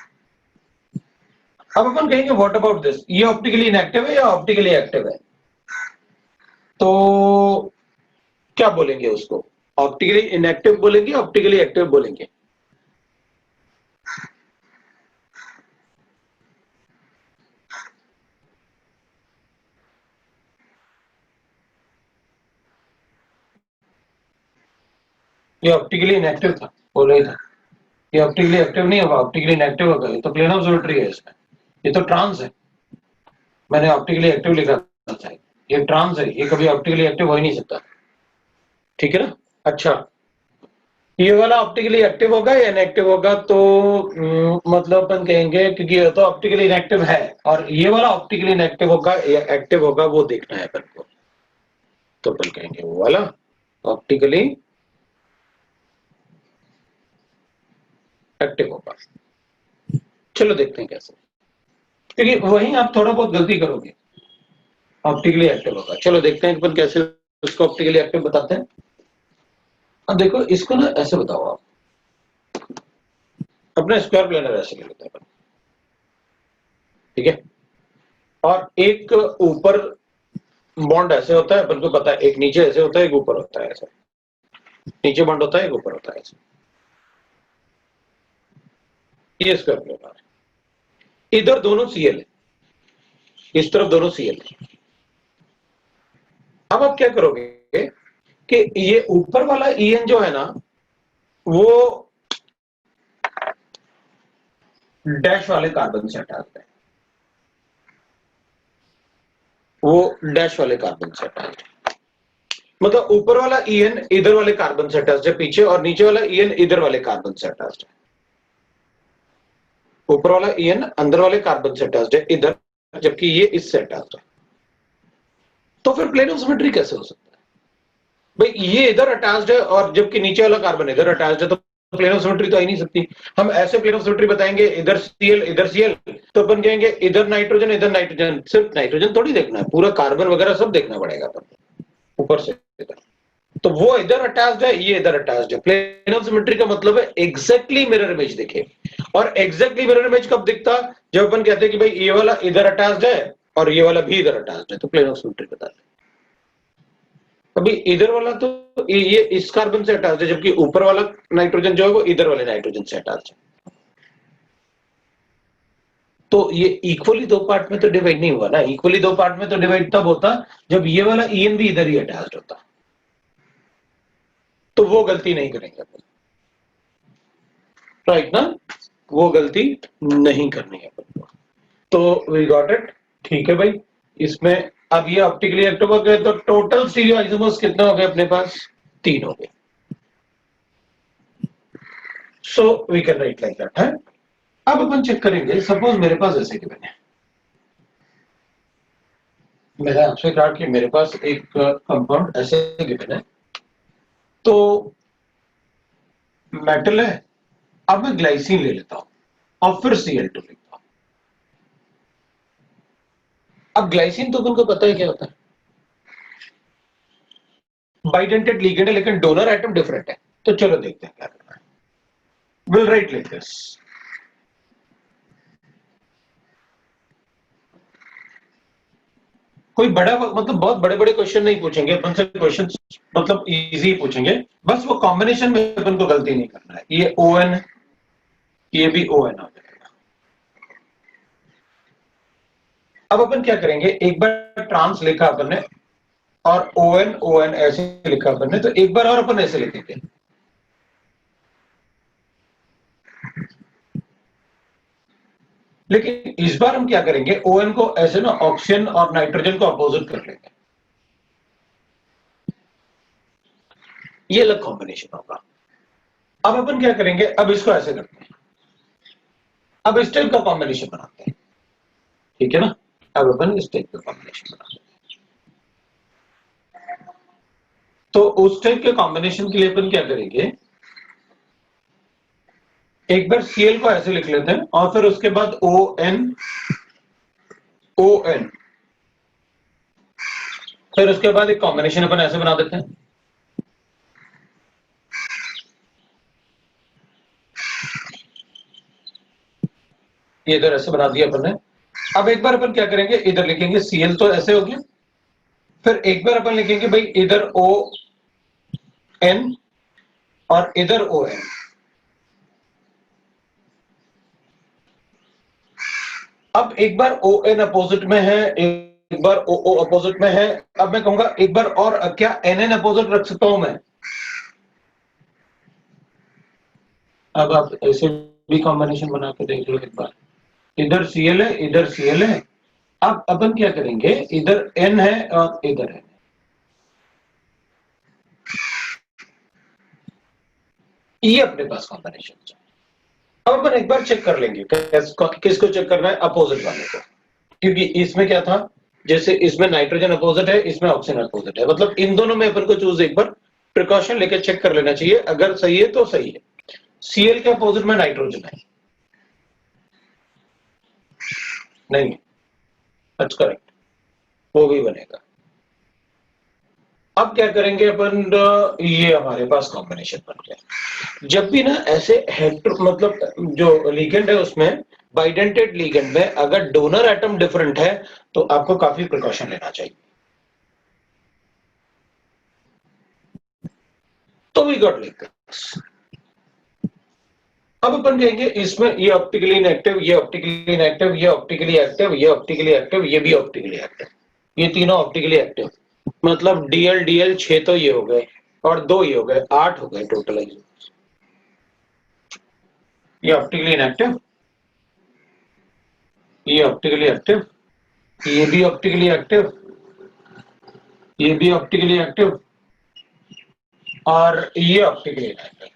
Speaker 1: अब अपन कहेंगे व्हाट अबाउट दिस, ये ऑप्टिकली इनएक्टिव है या ऑप्टिकली एक्टिव है, तो क्या बोलेंगे उसको, ऑप्टिकली इनएक्टिव बोलेंगे, ऑप्टिकली एक्टिव बोलेंगे? ये ऑप्टिकली इनएक्टिव था, बोल रही था, ये ऑप्टिकली एक्टिव नहीं होगा, ऑप्टिकली इनएक्टिव होगा, ये तो प्लेन ऑफ सिमेट्री है इसमें, ये तो ट्रांस है, मैंने ऑप्टिकली एक्टिव लिखा था, ये ट्रांस है, ये कभी ऑप्टिकली एक्टिव हो ही नहीं सकता, ठीक है ना। अच्छा, ये वाला ऑप्टिकली एक्टिव होगा या इनएक्टिव होगा, तो मतलब अपन कहेंगे क्योंकि ये तो ऑप्टिकली इनएक्टिव है और ये वाला ऑप्टिकली इनएक्टिव होगा या एक्टिव होगा वो देखना है अपन को, तो अपन कहेंगे वो वाला ऑप्टिकली एक्टिव होगा। चलो देखते हैं कैसे, क्योंकि वहीं आप थोड़ा बहुत गलती करोगे, ऑप्टिकली एक्टिव होगा। चलो देखते हैं अपन कैसे उसको ऑप्टिकली एक्टिव बताते हैं। अब देखो इसको ना ऐसे बताओ आप, अपने स्क्वायर प्लेनर ऐसे ले लेते हैं अपन, ठीक है, और एक ऊपर बॉन्ड ऐसे होता है, अपन को पता है, एक नीचे ऐसे होता है, एक ऊपर होता है ऐसे, नीचे बॉन्ड होता है, एक ऊपर होता है ऐसे, ये स्क्वायर प्लेनर है, इधर दोनों Cl है, इस तरफ दोनों Cl है। अब आप क्या करोगे कि ये ऊपर वाला En जो है ना वो डैश वाले कार्बन से अटैच्ड है, वो डैश वाले कार्बन से अटैच्ड है, मतलब ऊपर वाला En इधर वाले कार्बन से अटैच्ड है पीछे, और नीचे वाला En इधर वाले कार्बन से अटैच्ड है, ऊपर वाला En अंदर वाले कार्बन से अटैच्ड है इधर, जबकि ये इससे अटैच्ड है। तो फिर प्लेन ऑफ सिमेट्री कैसे हो सकता है भाई, ये इधर अटैच्ड है और जबकि नीचे वाला कार्बन इधर अटैच्ड है, तो प्लेन ऑफ सिमेट्री तो आ ही नहीं सकती। हम ऐसे प्लेन ऑफ सिमेट्री बताएंगे, इधर Cl इधर Cl, तो अपन कहेंगे इधर नाइट्रोजन, सिर्फ नाइट्रोजन थोड़ी देखना है, पूरा कार्बन वगैरह सब देखना पड़ेगा अपन ऊपर से इधर, तो वो इधर अटैच्ड है, ये इधर अटैच्ड है। प्लेन ऑफ सिमेट्री का मतलब है एग्जैक्टली मिरर इमेज दिखे, और एग्जैक्टली मिरर इमेज कब दिखता, जब अपन कहते हैं कि भाई ये वाला इधर अटैच्ड है और ये वाला भी इधर अटैच्ड है, तो प्लेन ऑफ सिमेट्री बता दे। अभी इधर वाला तो ये इस कार्बन से अटैच्ड है, जबकि ऊपर वाला नाइट्रोजन जो है वो इधर वाले नाइट्रोजन से अटैच्ड है, तो ये इक्वली दो पार्ट में तो डिवाइड नहीं हुआ ना, इक्वली दो पार्ट में तो डिवाइड तब होता जब ये वाला En भी इधर ही अटैच्ड होता, तो वो गलती नहीं करेंगे अपन, राइट ना, वो गलती नहीं करनी है अपन को, तो वी गॉट इट, ठीक है भाई। इसमें अब ये ऑप्टिकली एक्टिव हो गए, तो टोटल स्टीरियो आइसोमर्स कितने हो गए अपने पास, 3 हो गए, so we can write like that है। अब अपन चेक करेंगे, सपोज मेरे पास ऐसे गिवन है, मैंने आपसे कहा कि मेरे पास एक कंपाउंड ऐसे गिवन है, तो मेटल है, अब मैं ग्लाइसिन ले लेता हूं और फिर Cl2 लिखता हूं। अब ग्लाइसिन तो अपन को पता है क्या होता है, बाइडेंटेड लिगेंड है, लेकिन डोनर एटम डिफरेंट है, तो चलो देखते हैं क्या करना है। विल राइट लाइक दिस, कोई बड़ा मतलब बहुत बड़े बड़े क्वेश्चन नहीं पूछेंगे अपन से, क्वेश्चन मतलब इजी पूछेंगे, बस वो कॉम्बिनेशन में अपन को गलती नहीं करना है। ये ON, ये भी ON हो जाएगा। अब अपन क्या करेंगे, एक बार ट्रांस लिखा अपन ने और ON ऐसे लिखा अपन ने, तो एक बार और अपन ऐसे लिखेंगे, लेकिन इस बार हम क्या करेंगे, ON को ऐसे ना ऑक्सीजन और नाइट्रोजन को अपोजिट कर लेंगे, ये अलग कॉम्बिनेशन होगा। अब अपन क्या करेंगे, अब इसको ऐसे करते हैं, अब इस टाइप का कॉम्बिनेशन बनाते हैं, ठीक है ना। अब अपन इस टाइप का कॉम्बिनेशन बनाते हैं। तो उस टाइप के कॉम्बिनेशन के लिए अपन क्या करेंगे, एक बार Cl को ऐसे लिख लेते हैं और फिर उसके बाद ON, फिर उसके बाद एक कॉम्बिनेशन अपन ऐसे बना देते हैं। ये इधर ऐसे बना दिया अपन ने। अब एक बार अपन क्या करेंगे, इधर लिखेंगे Cl, तो ऐसे हो गया। फिर एक बार अपन लिखेंगे भाई इधर ON और इधर ON। अब एक बार ON अपोजिट में है, एक बार OO अपोजिट में है। अब मैं कहूंगा एक बार और, क्या NN अपोजिट रख सकता हूं मैं? अब आप ऐसे भी कॉम्बिनेशन बना के देख लो एक बार। इधर Cl है, इधर Cl है। अब अपन क्या करेंगे, इधर N है और इधर है, ये अपने पास कॉम्बिनेशन। अब अपन एक बार चेक कर लेंगे किसको चेक करना है, अपोजिट वाले को। क्योंकि इसमें क्या था, जैसे इसमें नाइट्रोजन अपोजिट है, इसमें ऑक्सीजन अपोजिट है, मतलब इन दोनों में अपन को चूज एक बार प्रिकॉशन लेके चेक कर लेना चाहिए। अगर सही है तो सही है। Cl के अपोजिट में नाइट्रोजन है, नहीं है, दैट्स करेक्ट, वो भी बनेगा। अब क्या करेंगे अपन, ये हमारे पास कॉम्बिनेशन बन गया। जब भी ना ऐसे मतलब जो लिगेंड है उसमें, बाइडेंटेड लिगेंड में अगर डोनर एटम डिफरेंट है तो आपको काफी प्रिकॉशन लेना चाहिए। तो वी गॉट लाइक दिस। अब अपन कहेंगे इसमें ये ऑप्टिकली इनएक्टिव, ये ऑप्टिकली इनएक्टिव, ये ऑप्टिकली एक्टिव, ये ऑप्टिकली एक्टिव, ये भी ऑप्टिकली एक्टिव, ये तीनों ऑप्टिकली एक्टिव। मतलब डीएल डीएल 6 तो ये हो गए और 2 ये हो गए, 8 हो गए टोटल। ये ऑप्टिकली इनएक्टिव, ये ऑप्टिकली एक्टिव, ये भी ऑप्टिकली एक्टिव, ये भी ऑप्टिकली एक्टिव और ये ऑप्टिकली इनएक्टिव।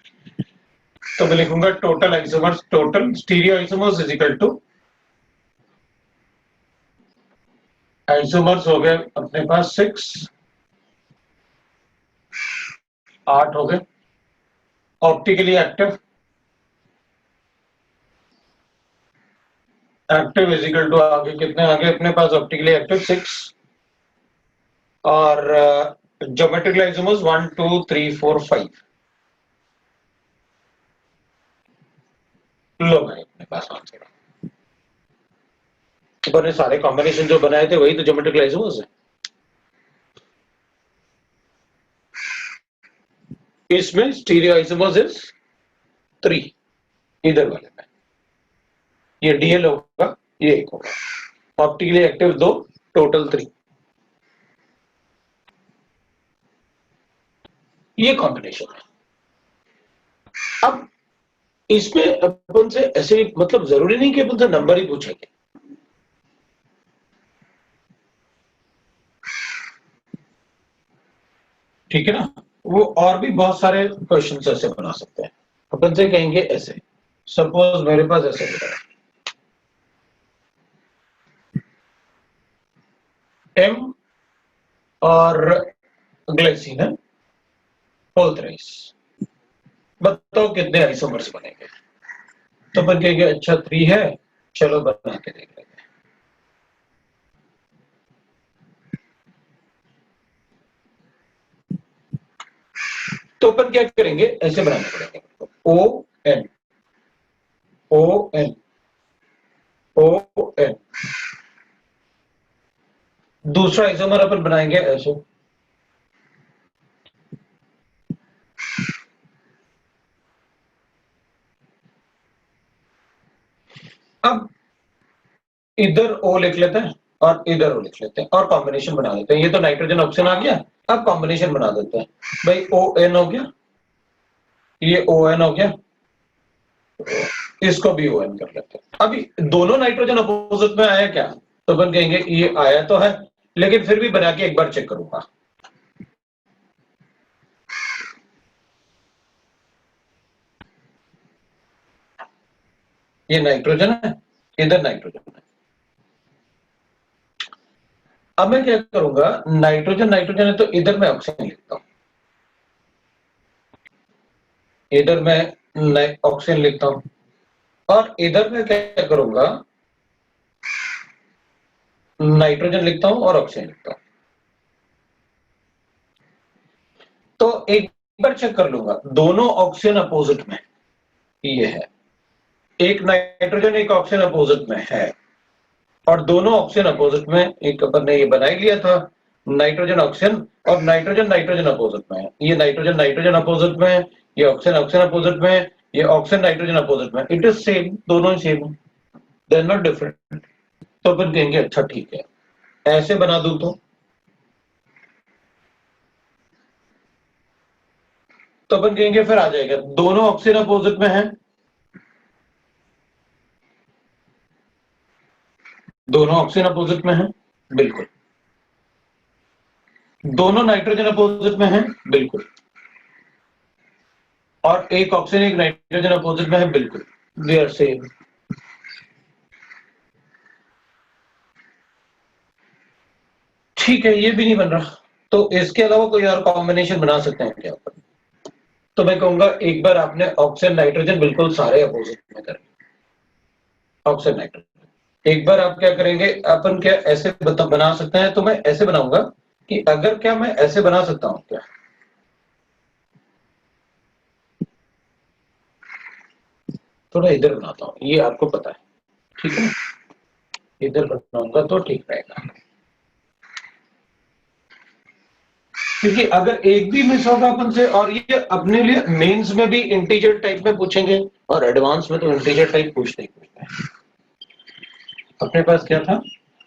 Speaker 1: तो मैं लिखूंगा total isomers, total stereo isomers is equal to, isomers हो गए अपने पास 6, 8 हो गए। Optically active, active is equal to आगे कितने आगे अपने पास, ऑप्टिकली एक्टिव 6 और ज्योमेट्रिकल आइसोमर्स 1 2 3 4 5। लो भाई अपने पास आंसर। अपन ने सारे कॉम्बिनेशन जो बनाए थे वही तो ज्योमेट्रिकल आइसोमर्स है। इसमें स्टीरियो आइसोमर्स इज 3, इधर वाले में ये डीएल होगा, ये 1 होगा। ऑप्टिकली एक्टिव 2, टोटल 3, ये कॉम्बिनेशन है। अब इसमें अपन से ऐसे मतलब जरूरी नहीं कि अपन से नंबर ही पूछेंगे, ठीक है ना। वो और भी बहुत सारे क्वेश्चन ऐसे बना सकते हैं। अपन से कहेंगे ऐसे, सपोज मेरे पास ऐसे होता है, एम और ग्लाइसिन है, होल थ्राइस, बताओ कितने आइसोमर्स बनेंगे। तो अपन कहेंगे अच्छा 3 है, चलो बना के देख लेते हैं। तो अपन क्या करेंगे, ऐसे बनाने पड़ेंगे, O N O N O N. दूसरा आइसोमर अपन बनाएंगे ऐसे, अब इधर ओ लिख लेते हैं और इधर ओ लिख लेते हैं और कॉम्बिनेशन बना लेते हैं। ये तो नाइट्रोजन ऑप्शन आ गया, अब कॉम्बिनेशन बना देते हैं। भाई ओ एन हो गया, ये ओ एन हो गया, इसको भी ओ एन कर लेते हैं। अभी दोनों नाइट्रोजन अपोजिट में आया क्या, तो अपन कहेंगे ये आया तो है, लेकिन फिर भी बना के एक बार चेक करूंगा। ये नाइट्रोजन है, इधर नाइट्रोजन है। अब मैं क्या करूंगा, नाइट्रोजन नाइट्रोजन है तो इधर मैं ऑक्सीजन लिखता हूं, इधर मैं ऑक्सीजन लिखता हूं, और इधर मैं क्या करूंगा, नाइट्रोजन लिखता हूं और ऑक्सीजन लिखता हूं। तो एक बार चेक कर लूंगा, दोनों ऑक्सीजन अपोजिट में, ये है, एक नाइट्रोजन एक ऑक्सीजन अपोजिट में है, और दोनों ऑक्सीजन अपोजिट में, एक अपन ने ये बना ही लिया था, नाइट्रोजन ऑक्सीजन, और नाइट्रोजन नाइट्रोजन अपोजिट में है, ये नाइट्रोजन नाइट्रोजन अपोजिट में है, ये ऑक्सीजन ऑक्सीजन अपोजिट में है, ये ऑक्सीजन नाइट्रोजन अपोजिट में, इट इज सेम, दोनों ही सेम है, दे आर नॉट डिफरेंट। तो अपन कहेंगे अच्छा ठीक है, ऐसे बना दूं तो अपन कहेंगे फिर आ जाएगा, दोनों ऑक्सीजन अपोजिट में है, दोनों ऑक्सीजन अपोजिट में है, बिल्कुल, दोनों नाइट्रोजन अपोजिट में है, बिल्कुल, और एक ऑक्सीजन एक नाइट्रोजन अपोजिट में है, बिल्कुल, दे आर सेम। ठीक है, ये भी नहीं बन रहा, तो इसके अलावा कोई और कॉम्बिनेशन बना सकते हैं क्या अपन? तो मैं कहूंगा एक बार आपने ऑक्सीजन नाइट्रोजन बिल्कुल सारे अपोजिट में करें, ऑक्सीजन नाइट्रोजन, एक बार आप क्या करेंगे, अपन क्या ऐसे बना सकते हैं, तो मैं ऐसे बनाऊंगा कि अगर क्या मैं ऐसे बना सकता हूं क्या, थोड़ा इधर बनाता हूं, ये आपको पता है, ठीक है, इधर बनाऊंगा तो ठीक रहेगा, क्योंकि अगर एक भी मिस होगा अपन से, और ये अपने लिए मेंस में भी इंटीजर टाइप में पूछेंगे और एडवांस में तो इंटीजर टाइप पूछते ही पूछते हैं। अपने पास क्या था,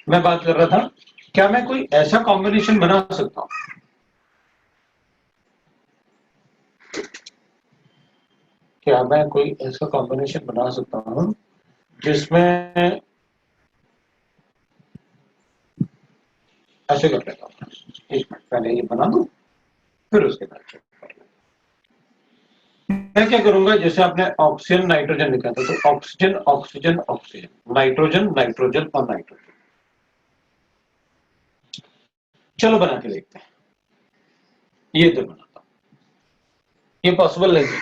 Speaker 1: मैं बात कर रहा था, क्या मैं कोई ऐसा कॉम्बिनेशन बना सकता हूं, क्या मैं कोई ऐसा कॉम्बिनेशन बना सकता हूं जिसमें, ऐसे कर लेता हूं, एक मिनट पहले ये बना दूं, फिर उसके बाद check कर लेंगे। मैं क्या करूंगा, जैसे आपने ऑक्सीजन नाइट्रोजन लिखा था, तो oxygen oxygen oxygen, nitrogen nitrogen और नाइट्रोजन, चलो बना के देखते हैं, ये इधर बनाता हूं, ये पॉसिबल नहीं है,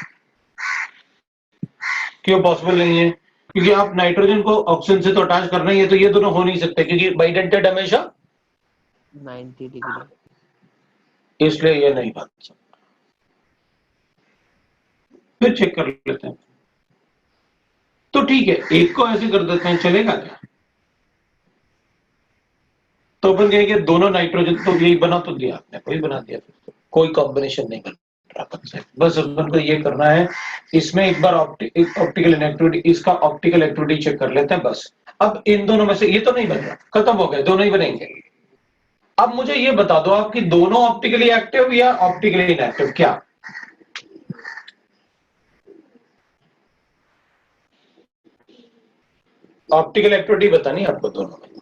Speaker 1: क्यों पॉसिबल नहीं है, क्योंकि आप नाइट्रोजन को ऑक्सीजन से तो अटैच करना ही है, तो ये दोनों हो नहीं सकते, क्योंकि बाइडेंटेड हमेशा
Speaker 3: 90 डिग्री।
Speaker 1: इसलिए ये नहीं बन सकता। फिर चेक कर लेते हैं, तो ठीक है, एक को ऐसे कर देते हैं, चलेगा क्या? तो अपन कहेंगे दोनों नाइट्रोजन, तो यही बना तो दिया आपने, कोई बना दिया, फिर तो कोई कॉम्बिनेशन नहीं बन रहा अपन से, बस अपन को ये करना है, इसमें एक बार ऑप्टिकल इनएक्टिविटी, इसका ऑप्टिकल एक्टिविटी चेक कर लेते हैं बस। अब इन दोनों में से ये तो नहीं बन रहा, खत्म हो गए, दोनों ही बनेंगे। अब मुझे ये बता दो आप कि दोनों ऑप्टिकली एक्टिव या ऑप्टिकली इनएक्टिव, क्या? ऑप्टिकल एक्टिविटी बतानी आपको दोनों में।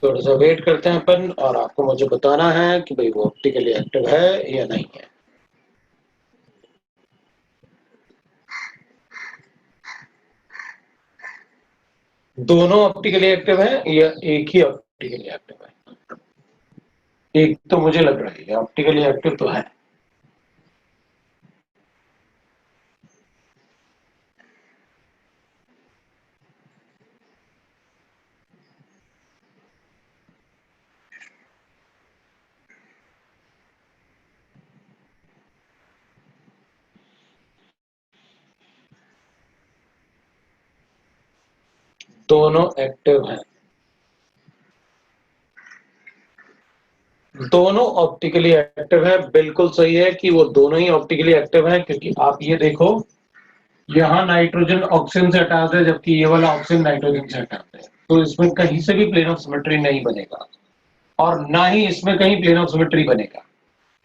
Speaker 1: थोड़ा सा वेट करते हैं अपन, और आपको मुझे बताना है कि भाई वो ऑप्टिकली एक्टिव है या नहीं है। दोनों ऑप्टिकली एक्टिव है या एक ही ऑप्टिकली एक्टिव है? एक तो मुझे लग रहा है ऑप्टिकली एक्टिव तो है। दोनों एक्टिव हैं, दोनों ऑप्टिकली एक्टिव है, बिल्कुल सही है कि वो दोनों ही ऑप्टिकली एक्टिव है, क्योंकि आप ये देखो यहाँ नाइट्रोजन ऑक्सीजन से अटैच है, जबकि ये वाला ऑक्सीजन नाइट्रोजन से अटैच है, तो इसमें कहीं से भी प्लेन ऑफ सिमेट्री नहीं बनेगा और ना ही इसमें कहीं प्लेन ऑफ सिमेट्री बनेगा।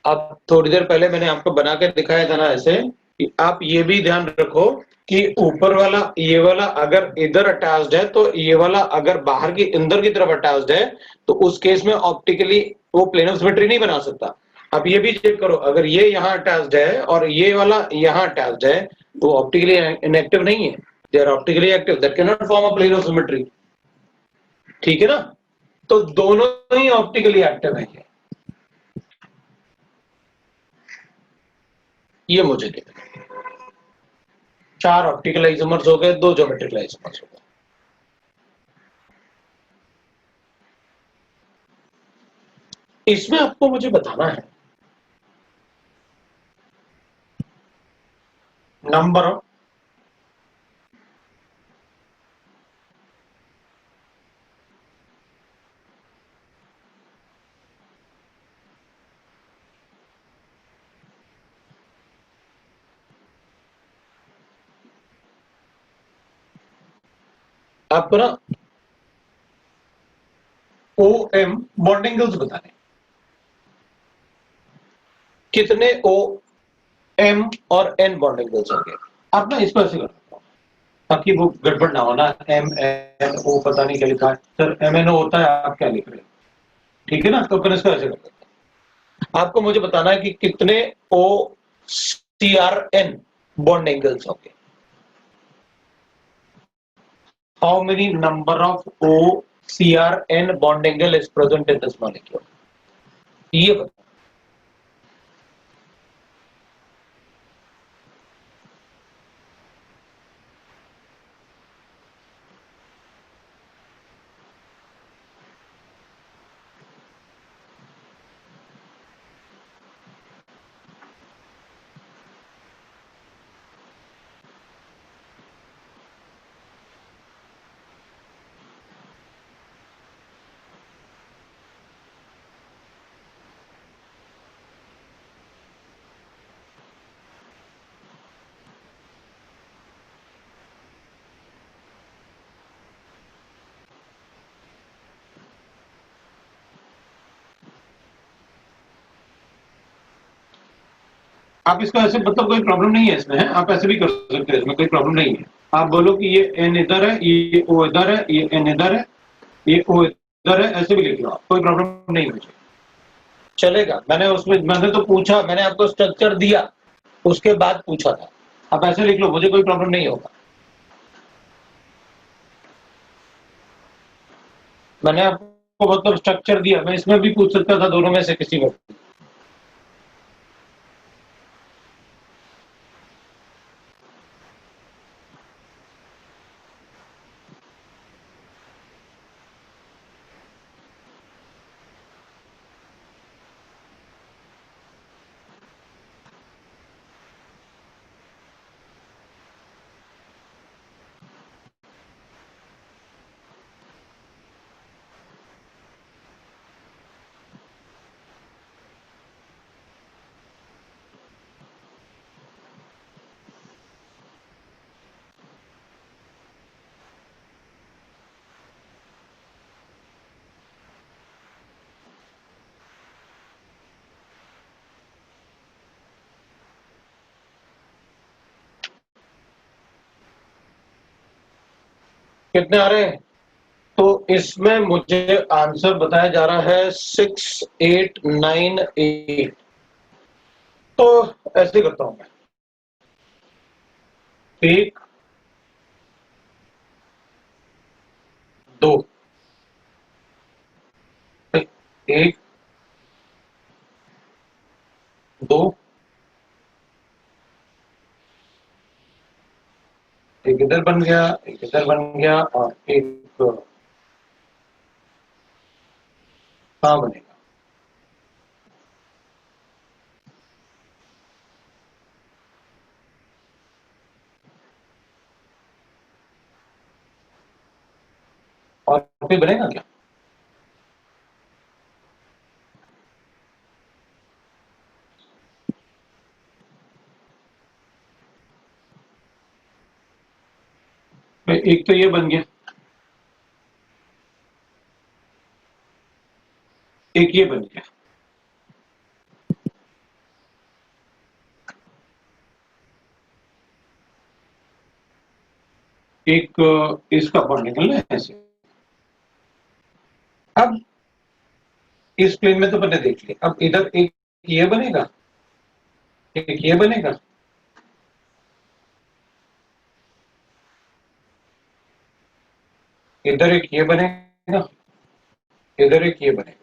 Speaker 1: अब थोड़ी देर पहले मैंने आपको बना के दिखाया था ना ऐसे, कि आप ये भी ध्यान रखो कि ऊपर वाला ये वाला अगर इधर अटैच्ड है तो ये वाला अगर बाहर की अंदर की तरफ अटैच्ड है तो उस केस में ऑप्टिकली वो प्लेन ऑफ सिमेट्री नहीं बना सकता। अब ये भी चेक करो, अगर ये यहाँ अटैच्ड है और ये वाला यहाँ अटैच्ड है तो ऑप्टिकली इनएक्टिव नहीं है, they are optically active, that can not form a plane of symmetry. ठीक है ना, तो दोनों ही ऑप्टिकली एक्टिव है। ये मुझे देखना, 4 ऑप्टिकल आइसोमर्स हो गए, 2 ज्योमेट्रिकल आइसोमर्स हो गए। इसमें आपको मुझे बताना है नंबर ऑफ आपको ना ओ एम बॉन्ड एंगल्स बताने, कितने ओ एम और एन बॉन्ड एंगल्स होंगे। आप ना इस पर से कर सकते हो ताकि वो गड़बड़ ना हो ना, एम एन ओ पता नहीं क्या लिखा है सर, एम एन ओ होता है, आप क्या लिख रहे हो। ठीक है ना, तो अपन इसको ऐसे कर सकते हैं। आपको मुझे बताना है कि कितने O C R N bond angles होंगे। How many number of O C R N bond angle is present in this molecule, ये बताओ। आप इसको ऐसे, मतलब कोई प्रॉब्लम नहीं है इसमें, है आप ऐसे भी कर सकते हैं, इसमें कोई प्रॉब्लम नहीं है। आप बोलो कि ये एन इधर है, ये ओ इधर है, ये एन इधर है, ये ओ इधर है, ऐसे भी लिख लो आप, कोई प्रॉब्लम नहीं मुझे चलेगा। मैंने तो पूछा, मैंने आपको स्ट्रक्चर दिया उसके बाद पूछा था, आप ऐसे लिख लो, मुझे कोई प्रॉब्लम नहीं होगा। मैंने आपको मतलब स्ट्रक्चर दिया, मैं इसमें भी पूछ सकता था दोनों में से किसी में। कितने आ रहे हैं? तो इसमें मुझे आंसर बताया जा रहा है 6898। तो ऐसे करता हूं मैं, एक, दो, एक, दो, एक इधर बन गया, एक इधर बन गया, और एक कहाँ बनेगा। और कोई बनेगा क्या? एक तो ये बन गया, एक ये बन गया, एक इसका बॉन्ड निकलना है ऐसे। अब इस प्लेन में तो मैंने देख लिया, अब इधर एक ये बनेगा, एक ये बनेगा, इधर एक ये बनेगा, इधर एक ये बनेगा।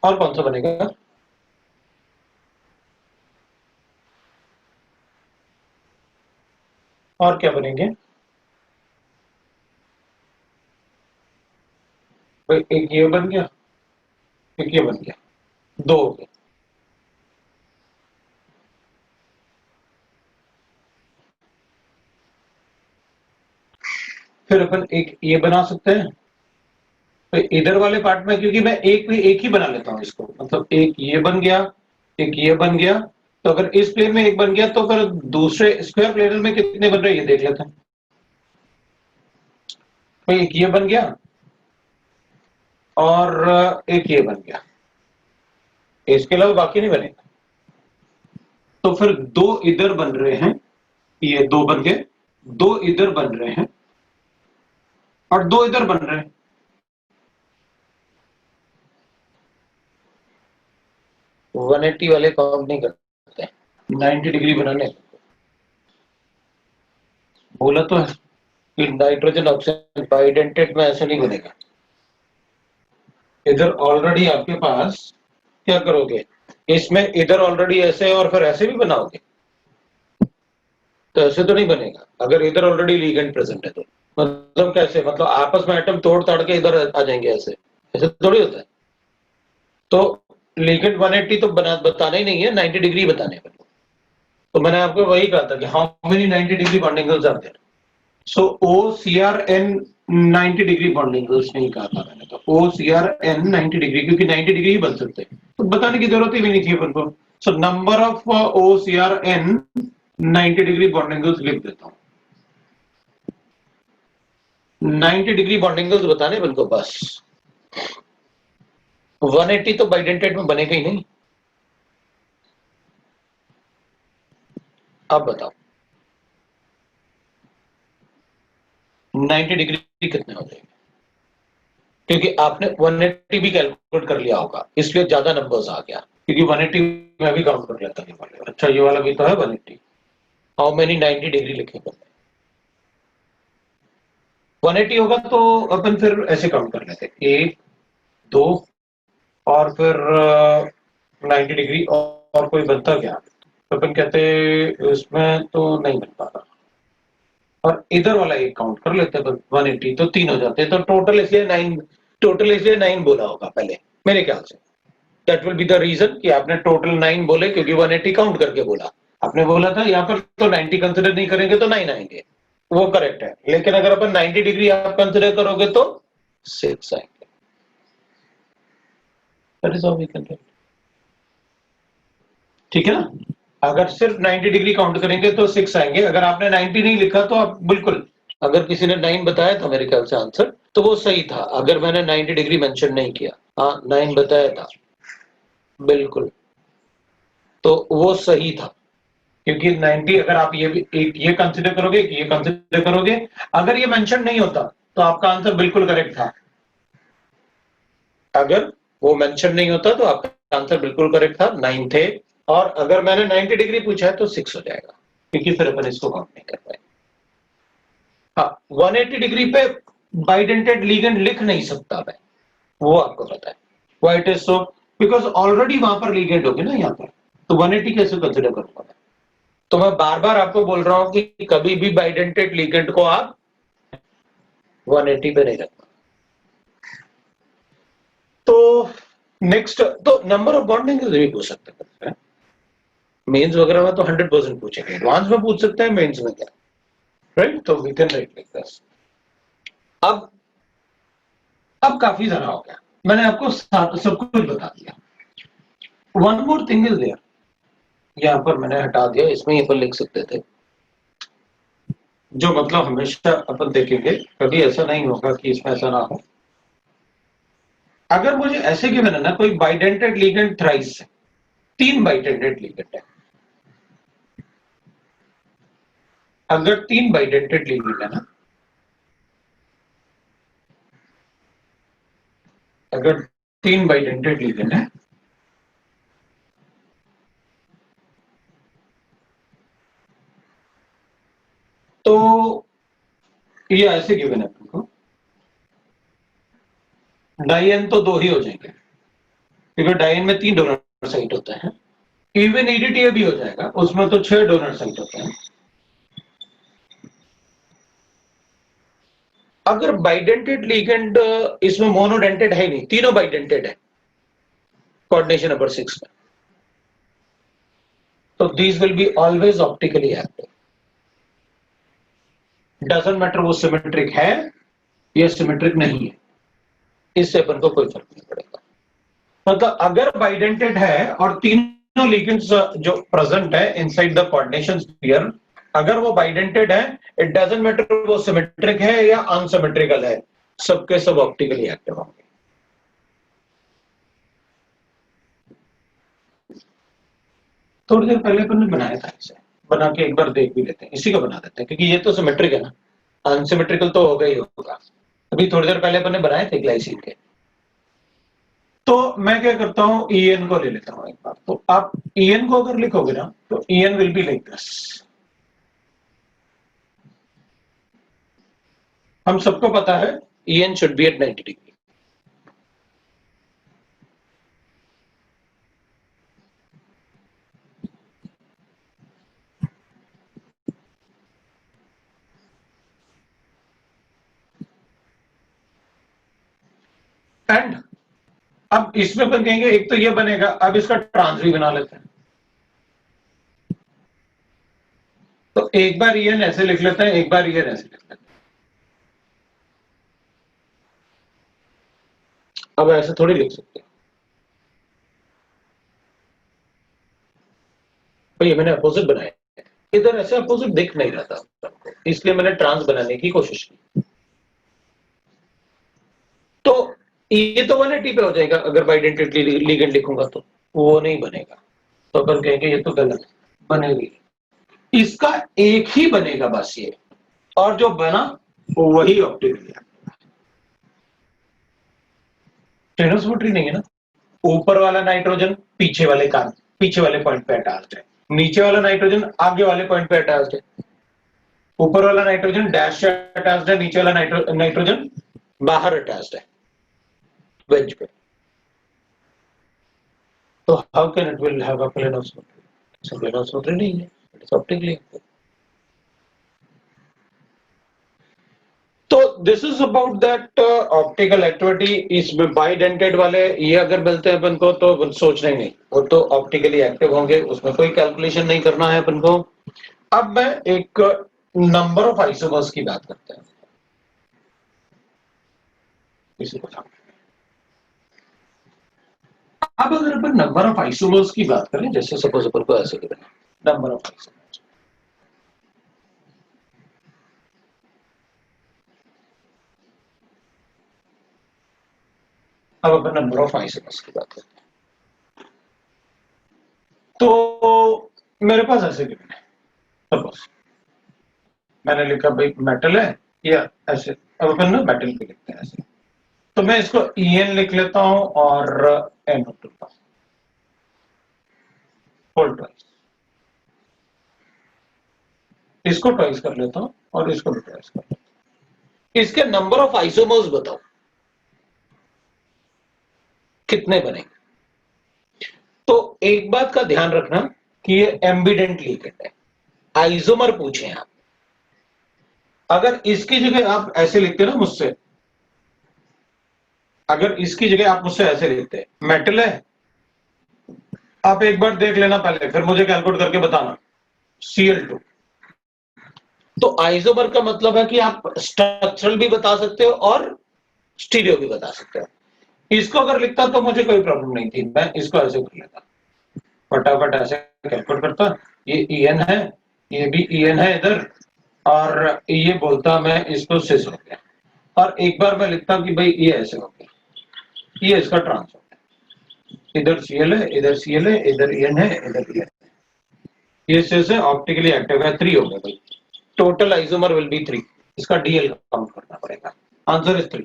Speaker 1: और कौन सा बनेगा? और क्या बनेंगे? एक ये बन गया, एक ये बन गया, दो हो गए। फिर अपन एक ये बना सकते हैं, तो इधर वाले पार्ट में क्योंकि मैं एक ही बना लेता हूं इसको, मतलब एक ये बन गया, एक ये बन गया, तो अगर इस प्लेन में एक बन गया तो फिर दूसरे स्क्वायर प्लेन में कितने बन रहे हैं ये देख लेते हैं। तो एक ये बन गया और एक ये बन गया, इसके अलावा बाकी नहीं बनेगा। तो फिर दो इधर बन रहे हैं, ये दो बन गए, दो इधर बन रहे हैं और दो इधर बन रहे हैं। वन 180 वाले काउंट नहीं करते, 90 डिग्री बनाने बोला तो है कि नाइट्रोजन ऑक्साइड बाइडेंटेड में ऐसे नहीं बनेगा। इधर ऑलरेडी आपके पास क्या करोगे, इसमें इधर ऑलरेडी ऐसे और फिर ऐसे भी बनाओगे, तो ऐसे तो नहीं बनेगा। अगर इधर ऑलरेडी लिगेंड प्रेजेंट है तो मतलब कैसे, मतलब आपस में एटम तोड़ ताड़ के इधर आ जाएंगे, ऐसे ऐसे थोड़ी होता है। तो लिगेंड 180 तो बताना ही नहीं है, 90 डिग्री बताने हैं। तो मैंने आपको वही कहा था कि how many 90 degree bond angles are there. So OCRN 90 degree bond angles नहीं कहा था मैंने, तो OCRN 90 डिग्री, क्योंकि 90 डिग्री ही बन सकते हैं, तो बताने की जरूरत ही नहीं थी अपन को। So number of OCRN 90 degree bond angles लिख देता हूं, 90 डिग्री बॉन्ड एंगल्स बताने अपन को बस। 180 तो बाइडेंटेड में बनेगा ही नहीं। अब बताओ 90 डिग्री कितने हो जाएंगे, क्योंकि आपने 180 भी कैलकुलेट कर लिया होगा, इसलिए ज्यादा नंबर्स आ गया, क्योंकि 180 में भी काउंट कर लेता है। अच्छा ये वाला भी तो है 180, हाउ मेनी 90 डिग्री लिखेंगे। 180 होगा तो अपन फिर ऐसे काउंट कर लेते, एक दो और फिर 90 डिग्री और कोई बनता क्या, तो अपन कहते इसमें तो नहीं बन पा रहा, और इधर वाला एक काउंट कर लेते हैं 180, तो 3 हो जाते हैं। तो टोटल इसलिए 9 बोला होगा पहले मेरे ख्याल से। That will be the reason कि आपने टोटल 9 बोले, क्योंकि 180 काउंट करके बोला। आपने बोला था यहाँ पर तो 90 कंसिडर नहीं करेंगे तो 9 आएंगे, वो करेक्ट है। लेकिन अगर अपन 90 डिग्री आप कंसिडर करोगे तो 6 आएंगे। That is how we can, ठीक है ना। अगर सिर्फ 90 डिग्री काउंट करेंगे तो 6 आएंगे। अगर आपने 90 नहीं लिखा तो आप बिल्कुल, अगर किसी ने 9 बताया था मेरे ख्याल से आंसर, तो वो सही था। अगर मैंने 90 डिग्री मेंशन नहीं किया, हाँ 9 बताया था बिल्कुल, तो वो सही था। क्योंकि 90 अगर आप ये भी एक ये कंसिडर करोगे, एक ये कंसिडर करोगे, अगर ये मेंशन नहीं होता तो आपका आंसर बिल्कुल करेक्ट था। अगर वो मेंशन नहीं होता तो आपका आंसर बिल्कुल करेक्ट था, 9 थे। और अगर मैंने 90 डिग्री पूछा है तो 6 हो जाएगा, क्योंकि फिर अपन इसको काउंट नहीं कर पाए। हाँ 180 डिग्री पे बाइडेंटेड लिगेंड लिख नहीं सकता मैं, वो आपको पता है। Why it is so, because already वहां पर लिगेंड होगी ना यहाँ पर, तो 180 कैसे कंसिडर करूंगा मैं। तो मैं बार बार आपको बोल रहा हूं कि कभी भी बाइडेंटेड लिगेंड को आप 180 पे नहीं रखना। तो नेक्स्ट, तो नंबर ऑफ बॉन्ड एंगल्स भी पूछ सकते हैं। मेंस वगैरह में तो 100% पूछेंगे, एडवांस में पूछ सकते हैं, मेंस में क्या, राइट। तो we can write like this. अब काफी सारा हो गया, मैंने आपको सब कुछ बता दिया। One more thing is there, यहाँ पर मैंने हटा दिया, इसमें ये पर लिख सकते थे, जो मतलब हमेशा अपन देखेंगे, कभी ऐसा नहीं होगा कि इसमें ऐसा ना हो। अगर मुझे ऐसे गिवन है ना, कोई बाइडेंटेड लिगेंड थ्राइस है, 3 बाइडेंटेड लिगेंड है, अगर 3 बाइडेंटेड लिगेंड है ना, अगर 3 बाइडेंटेड लिगेंड है, तो ये ऐसे गिवन है तुमको, डाइएन तो 2 ही हो जाएंगे, क्योंकि डाइएन में 3 डोनर साइट होते हैं। इवन ईडीटीए भी हो जाएगा, उसमें तो 6 डोनर साइट होते हैं। अगर बाइडेंटेड लिगेंड, इसमें मोनोडेंटेड है नहीं, तीनों बाइडेंटेड है कोऑर्डिनेशन नंबर 6 में, तो these will be always optically active. Doesn't matter वो सिमेट्रिक है या सिमेट्रिक नहीं है, इससे अपन को कोई फर्क नहीं पड़ेगा। मतलब अगर बाइडेंटेड है और तीनों लिगेंड्स जो प्रेजेंट है इनसाइड द कोऑर्डिनेशन स्फीयर, अगर वो बाइडेंटेड है, इट डजंट मैटर वो सिमेट्रिक है या अनसिमेट्रिकल है, सबके सब ऑप्टिकली एक्टिव होंगे। थोड़ी देर पहले अपन ने बनाया था, इसे बना के एक बार देख भी लेते हैं, इसी का बना देते हैं, क्योंकि ये तो सिमेट्रिक है ना, अनसिमेट्रिकल तो होगा ही होगा। अभी थोड़ी देर पहले अपन ने बनाए थे ग्लाइसिन के। तो मैं क्या करता हूं, ईएन को ले लेता हूं एक बार। तो आप ईएन को अगर लिखोगे ना, तो EN will be like this. हम सबको पता है EN should be at 90 degree. And अब इसमें अपन कहेंगे, एक तो ये बनेगा, अब इसका ट्रांस भी बना लेते हैं। तो एक बार ईएन ऐसे लिख लेते हैं, एक बार ईएन ऐसे लिख लेते हैं। अब ऐसे थोड़ी लिख सकते हैं, तो ये मैंने अपोजिट बनाया, इधर ऐसे अपोजिट दिख नहीं रहा था, इसलिए मैंने ट्रांस बनाने की कोशिश की। तो ये तो 180 पे हो जाएगा, अगर बाइडेंटेड लिगेंड लिखूंगा तो वो नहीं बनेगा, तो अपन कहेंगे ये तो गलत बनेगी। इसका एक ही बनेगा बस ये, और जो बना वही ऑप्टिकल स्टेनोसिमेट्री नहीं है ना। ऊपर वाला नाइट्रोजन पीछे वाले पॉइंट पे अटैच्ड है, नीचे वाला नाइट्रोजन आगे वाले पॉइंट पे अटैच्ड है। ऊपर वाला नाइट्रोजन डैश से अटैच्ड है, नीचे वाला नाइट्रोजन बाहर अटैच्ड है वेज पे। तो how can it will have a plane of symmetry? Plane of symmetry नहीं है, इट इज ऑप्टिकली। तो this is about that optical activity. इसमें बाइडेंटेड वाले ये अगर मिलते हैं अपन को तो सोचना ही नहीं, वो तो ऑप्टिकली एक्टिव होंगे, उसमें कोई कैलकुलेशन नहीं करना है अपन को। अब मैं एक नंबर ऑफ आइसोमर्स की बात करते हैं, इसी को समझें। अब अगर अपन नंबर ऑफ आइसोमर्स की बात करें, जैसे सपोज अपन को ऐसे करें नंबर ऑफ आइसोमर्स, अब अपन नंबर ऑफ आइसोमर्स की बात करते हैं। तो मेरे पास ऐसे गिवन है, सपोज मैंने लिखा भाई मेटल है, या ऐसे, अब अपन ना मेटल पे लिखते हैं ऐसे, तो मैं इसको EN लिख लेता हूं और NO2 होल ट्वाइस, इसको ट्वाइस कर लेता हूं और इसको भी ट्वाइस कर लेता हूं। इसके नंबर ऑफ आइसोमर्स बताओ कितने बनेंगे। तो एक बात का ध्यान रखना कि ये एम्बिडेंट लिगेंड है, आइसोमर पूछे आप। अगर इसकी जगह आप ऐसे लिखते ना मुझसे, अगर इसकी जगह आप मुझसे ऐसे लिखते मेटल है, आप एक बार देख लेना पहले, फिर मुझे कैलकुलेट करके बताना Cl2। तो आइसोमर का मतलब है कि आप स्ट्रक्चरल भी बता सकते हो और स्टीरियो भी बता सकते हो। इसको अगर लिखता तो मुझे कोई प्रॉब्लम नहीं थी, मैं इसको ऐसे कर लेता, फटाफट ऐसे कैलकुलेट करता, ये EN है, ये भी EN है इधर, और ये बोलता मैं इसको सिस हो गया, और एक बार मैं लिखता कि भाई ये ऐसे हो गया, ये इसका ट्रांस हो गया, इधर Cl है, इधर Cl है, इधर EN है, इधर EN है, ये सिस है, ऑप्टिकली एक्टिव है, 3 हो गया भाई, टोटल आइसोमर विल बी 3, इसका DL काउंट करना पड़ेगा, आंसर इज 3।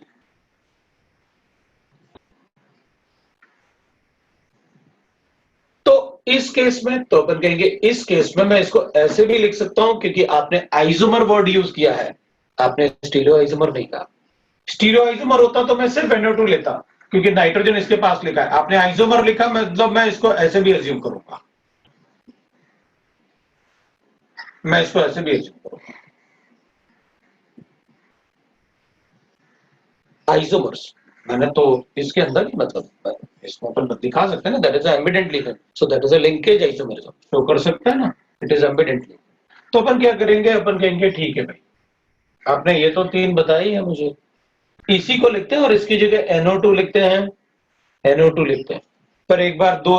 Speaker 1: तो इस केस में तो अपन कहेंगे, इस केस में मैं इसको ऐसे भी लिख सकता हूं, क्योंकि आपने आइसोमर वर्ड यूज किया है, आपने स्टीरियो आइसोमर नहीं कहा। स्टीरियो आइसोमर होता तो मैं सिर्फ NO2 लेता, क्योंकि नाइट्रोजन इसके पास लिखा है, आपने आइसोमर लिखा, मतलब मैं इसको ऐसे भी एज्यूम करूंगा, मैं इसको ऐसे भी एज्यूम करूंगा। आइसोमर्स मैंने तो इसके अंदर ही, मतलब इसको अपन दिखा सकते हैं ना, that is evidently, so that is a linkage isomerism, show कर सकते हैं ना, इट इज एविडेंटली। तो अपन क्या करेंगे, अपन कहेंगे ठीक है भाई, आपने ये तो 3 बताई है मुझे, इसी को लिखते हैं और इसकी जगह NO2 लिखते हैं, NO2 लिखते हैं, पर एक बार 2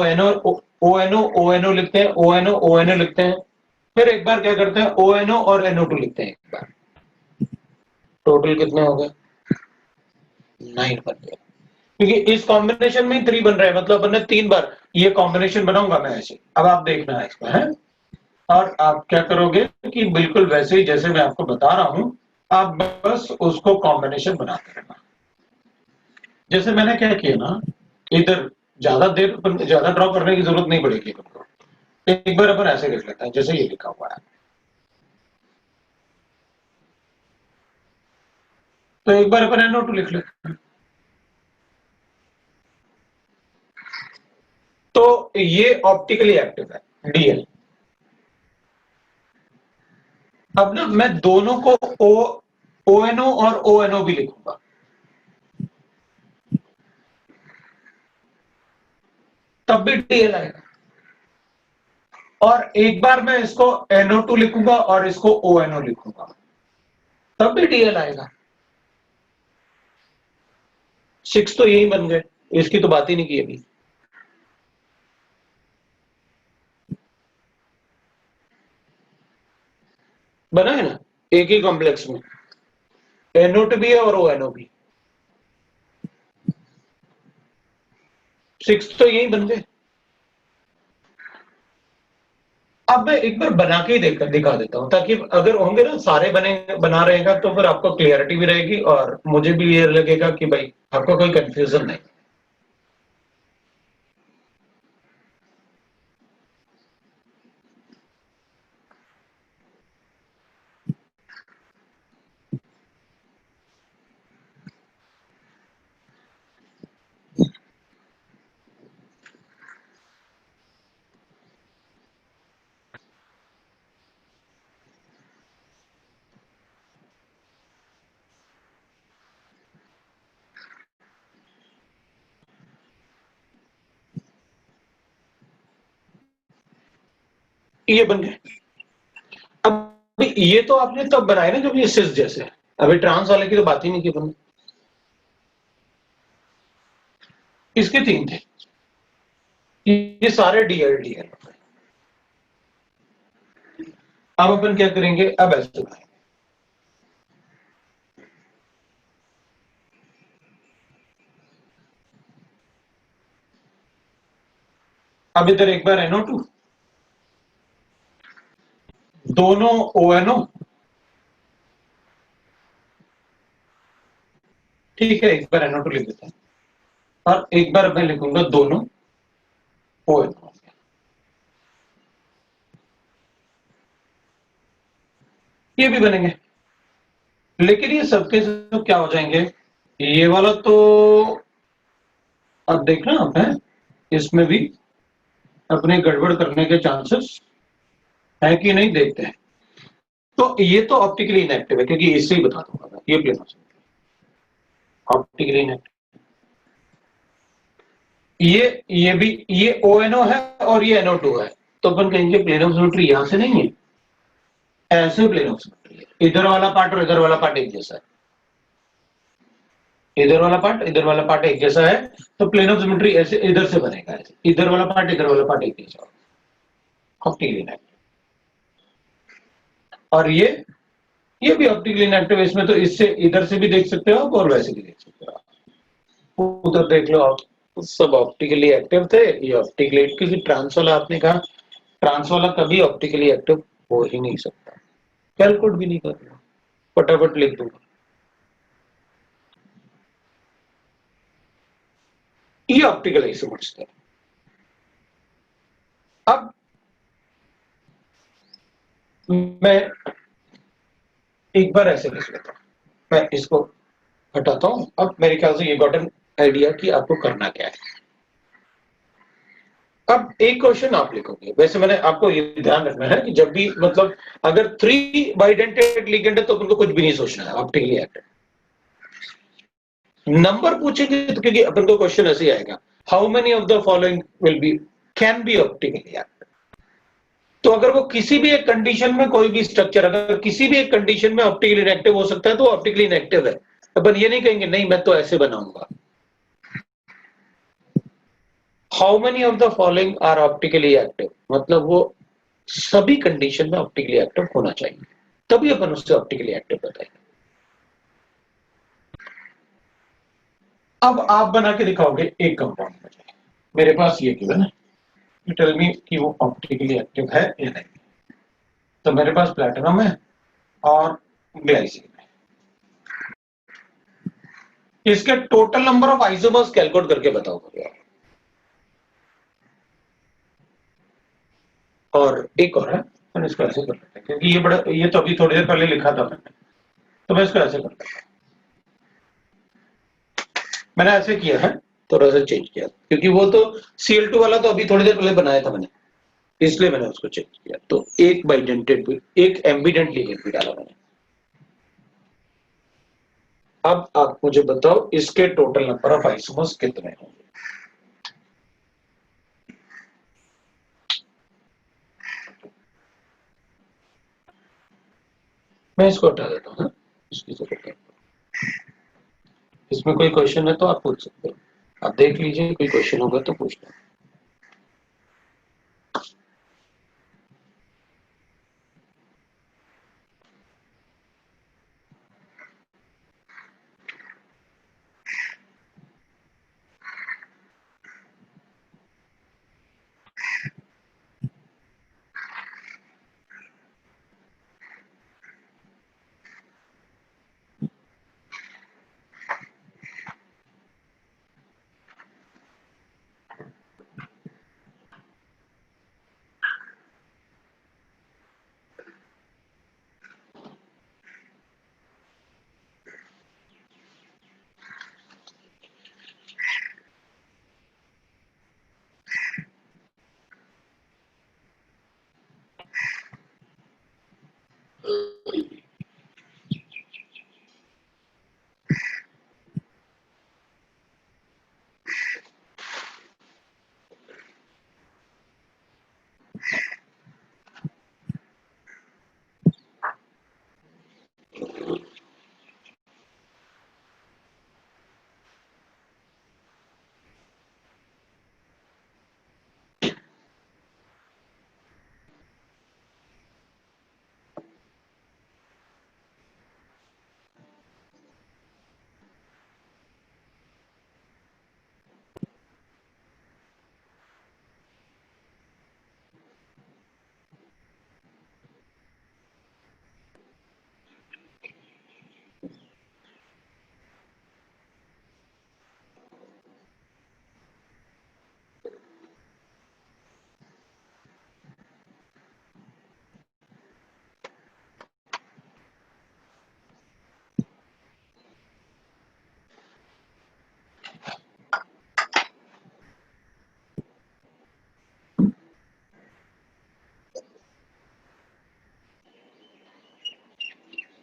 Speaker 1: ONO ONO लिखते हैं, ONO ONO लिखते हैं, फिर एक बार क्या करते हैं, ONO और NO2 लिखते हैं एक बार, टोटल कितने हो गए, 9 बन गए, क्योंकि इस कॉम्बिनेशन में 3 बन रहे हैं, मतलब अपन ने 3 बार ये कॉम्बिनेशन बनाऊंगा मैं ऐसे। अब आप देखना है इसमें है, और आप क्या करोगे कि बिल्कुल वैसे ही जैसे मैं आपको बता रहा हूं, आप बस उसको कॉम्बिनेशन बनाते रहना। जैसे मैंने क्या किया ना, इधर ज्यादा ड्रॉ करने की जरूरत नहीं पड़ेगी आपको, एक बार अपन ऐसे लिख लेते हैं जैसे ये लिखा हुआ है, तो एक बार अपन NO2 लिख लेते हैं। तो ये ऑप्टिकली एक्टिव है, DL। अब ना मैं दोनों को ONO और ONO भी लिखूंगा, तब भी DL आएगा, और एक बार मैं इसको NO2 लिखूंगा और इसको ONO लिखूंगा, तब भी DL आएगा। 6 तो यही बन गए, इसकी तो बात ही नहीं की अभी। बना है ना, एक ही कॉम्प्लेक्स में NO2 भी है और ONO भी, 6 तो यही बन गए। अब मैं एक बार बना के ही दिखा देता हूं, ताकि अगर होंगे ना सारे बना रहेगा तो फिर आपको क्लियरिटी भी रहेगी, और मुझे भी ये लगेगा कि भाई आपको कोई कंफ्यूजन नहीं। ये बन गए। अब ये तो आपने तब बनाए ना जब ये सिस जैसे है, अभी ट्रांस वाले की तो बात ही नहीं की तुमने, इसके 3 थे, ये सारे DL। अब अपन क्या करेंगे, अब ऐसे बनाएंगे, अब इधर एक बार NO2, दोनों ONO, ठीक है, एक बार NO2 लिख देते हैं, और एक बार मैं लिखूंगा दोनों ONO, ये भी बनेंगे। लेकिन ये सबके सब क्या हो जाएंगे, ये वाला तो अब देखना आप है, इसमें भी अपने गड़बड़ करने के चांसेस है कि नहीं, देखते हैं। तो ये तो ऑप्टिकली इनएक्टिव है, क्योंकि इससे ही बता दूंगा मैं, ये प्लेन ऑप्टिकली इनएक्टिव, ये भी, ये ONO है और ये NO2 है, तो अपन कहेंगे प्लेन ऑफ सिमेट्री यहां से नहीं है, ऐसे प्लेन ऑफ सिमेट्री है, इधर वाला पार्ट और इधर वाला पार्ट एक जैसा है, इधर वाला पार्ट एक जैसा है, तो प्लेन ऑफ सिमेट्री ऐसे इधर से बनेगा, ऐसे इधर वाला पार्ट एक जैसा। Optically inactive. और ये भी ऑप्टिकली इनएक्टिव। इसमें तो इससे इधर से भी देख सकते हो आप और वैसे भी देख सकते हो आप। उधर देख लो आप, सब ऑप्टिकली एक्टिव थे, ये ऑप्टिकली, क्योंकि ट्रांस वाला आपने कहा, ट्रांस वाला कभी ऑप्टिकली एक्टिव हो ही नहीं सकता। कैलकुलेट भी नहीं करना, फटाफट लिख दूंगा। ये ऑप्टिकल आइसोमर्स थे। अब मैं एक बार ऐसे लिख लेता हूं, मैं इसको हटाता हूं। अब मेरे ख्याल से ये गॉट एन आइडिया कि आपको करना क्या है। अब एक क्वेश्चन आप लिखोगे, वैसे मैंने आपको ये ध्यान रखना है कि जब भी मतलब अगर 3 बाइडेंटेड लिगेंड है तो अपन को कुछ भी नहीं सोचना है ऑप्टिकली एक्टिव। नंबर पूछेंगे तो क्योंकि अपन को क्वेश्चन ऐसे ही आएगा, how many of the following will be can be optically active. तो अगर वो किसी भी एक कंडीशन में, कोई भी स्ट्रक्चर अगर किसी भी एक कंडीशन में ऑप्टिकली इनएक्टिव हो सकता है तो ऑप्टिकली इनएक्टिव है। अपन ये नहीं कहेंगे नहीं मैं तो ऐसे बनाऊंगा। How many of the following are optically active, मतलब वो सभी कंडीशन में ऑप्टिकली एक्टिव होना चाहिए, तभी अपन उससे ऑप्टिकली एक्टिव बताएंगे। अब आप बना के दिखाओगे एक कंपाउंड में, मेरे पास ये गिवन है, यू टेल मी कि वो ऑप्टिकली एक्टिव है या नहीं। तो मेरे पास प्लैटिनम है और ग्लाइसिन है। इसके total number of isomers calculate करके बताओ भैया। और एक और है, मैंने इसको ऐसे कर लेते हैं क्योंकि ये तो अभी थोड़ी देर पहले लिखा था मैंने, तो मैं इसको ऐसे कर लेता हूं। मैंने ऐसे किया है, थोड़ा सा चेंज किया क्योंकि वो तो Cl2 वाला तो अभी थोड़ी देर पहले बनाया था मैंने, इसलिए मैंने उसको चेंज किया। तो एक बाइडेंटेड भी, एक एम्बिडेंट लिगेंड भी डाला मैंने। अब आप मुझे बताओ इसके टोटल नंबर ऑफ आइसोमर्स कितने होंगे। मैं इसको हटा देता हूँ, इसकी जरूरत है। इसमें कोई क्वेश्चन है तो आप पूछ सकते हो, आप देख लीजिए, कोई क्वेश्चन होगा तो पूछना।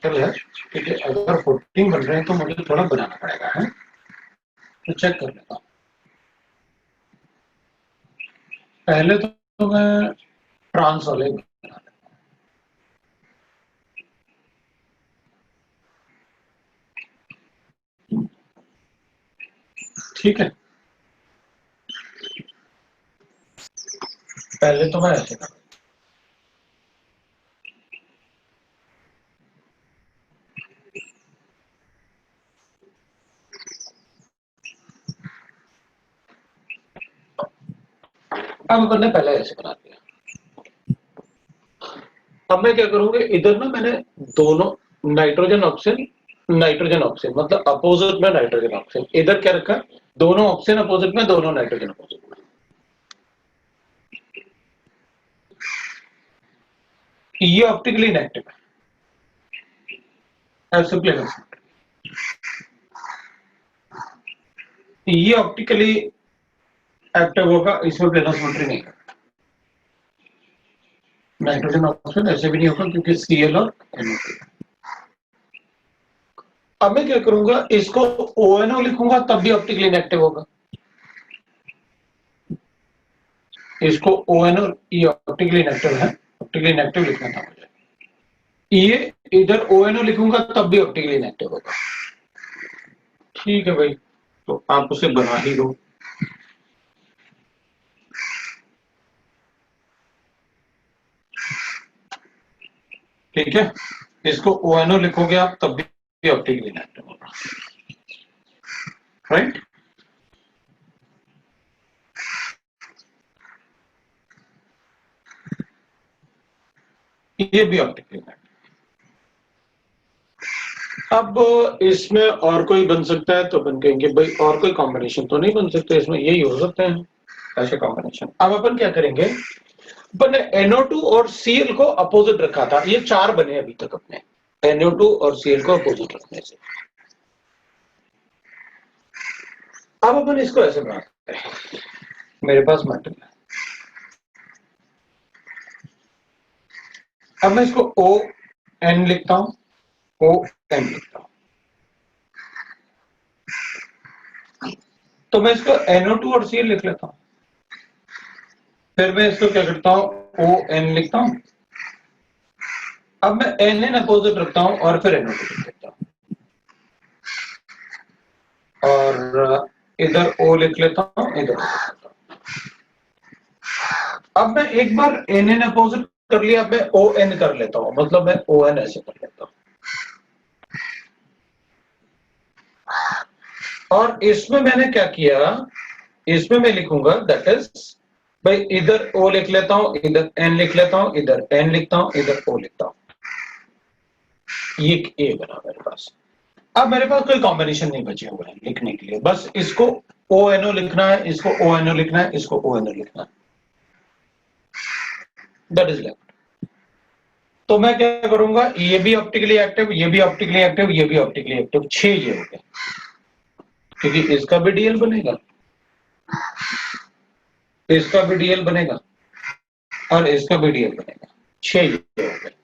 Speaker 1: चलो यार, क्योंकि अगर 14 बन रहे हैं तो मुझे थोड़ा बनाना पड़ेगा, है तो चेक कर लेता हूँ। पहले तो मैं ट्रांस वाले बना लेता हूँ। ठीक है, पहले तो मैं ऐसे कर, अब अपन ने पहले ऐसे बना दिया। अब मैं क्या करूंगा, इधर ना मैंने दोनों नाइट्रोजन ऑक्सीजन मतलब अपोजिट में नाइट्रोजन ऑक्सीजन, इधर क्या रखा, दोनों ऑक्सीजन अपोजिट में, दोनों नाइट्रोजन अपोजिट में। ये ऑप्टिकली इनएक्टिव है, सिंपली ये ऑप्टिकली एक्टिव होगा, इसमें प्लेनोसिमेट्री नहीं है। नाइट्रोजन ऑक्सीजन ऐसे भी नहीं होगा क्योंकि Cl और NO2। अब मैं क्या करूंगा, इसको ONO लिखूंगा तब भी ऑप्टिकली इनएक्टिव होगा। इसको ONO, ये ऑप्टिकली इनएक्टिव है, ऑप्टिकली इनएक्टिव लिखना था मुझे। ये इधर ONO लिखूंगा तब भी ऑप्टिकली इनएक्टिव होगा। ठीक है भाई, तो आप उसे बना ही दो। ठीक है, इसको ONO लिखोगे आप तब भी ऑप्टिकली इनएक्टिव होगा, राइट। ये भी ऑप्टिकली इनएक्टिव। अब इसमें और कोई बन सकता है, तो अपन कहेंगे भाई और कोई कॉम्बिनेशन तो नहीं बन सकता, इसमें यही हो सकते हैं ऐसे कॉम्बिनेशन। अब अपन क्या करेंगे, अपन ने NO2 और Cl को अपोजिट रखा था, ये 4 बने अभी तक अपने, NO2 और Cl को अपोजिट रखने से। अब अपन इसको ऐसे बनाते हैं, मेरे पास मेटल है, अब मैं इसको ON लिखता हूं, ON लिखता हूं, तो मैं इसको NO2 और Cl लिख लेता हूं, फिर मैं इसको क्या करता हूं, ON लिखता हूं, अब मैं NN अपोजिट रखता हूं और फिर NO2 लिख देता हूं, और इधर O लिख लेता हूं, इधर O लिख लेता हूं। अब मैं एक बार NN अपोजिट कर लिया, अब मैं ON कर लेता हूं, मतलब मैं ON ऐसे कर लेता हूं, और इसमें मैंने क्या किया, इसमें मैं लिखूंगा दैट इज भाई, इधर O लिख लेता हूं, इधर N लिख लेता हूं, इधर N लिखता हूं, इधर O लिखता हूं, ये A बना मेरे पास। अब मेरे पास कोई कॉम्बिनेशन नहीं बचे हुए हैं लिखने के लिए, बस इसको ONO लिखना है, इसको ONO लिखना है, इसको ONO लिखना है, दैट इज लेफ्ट। तो मैं क्या करूंगा, ये भी ऑप्टिकली एक्टिव, ये भी ऑप्टिकली एक्टिव, ये भी ऑप्टिकली एक्टिव, 6 ये हो गए, क्योंकि इसका भी DL बनेगा, इसका भी DL बनेगा और इसका भी DL बनेगा, 6 ये हो गए।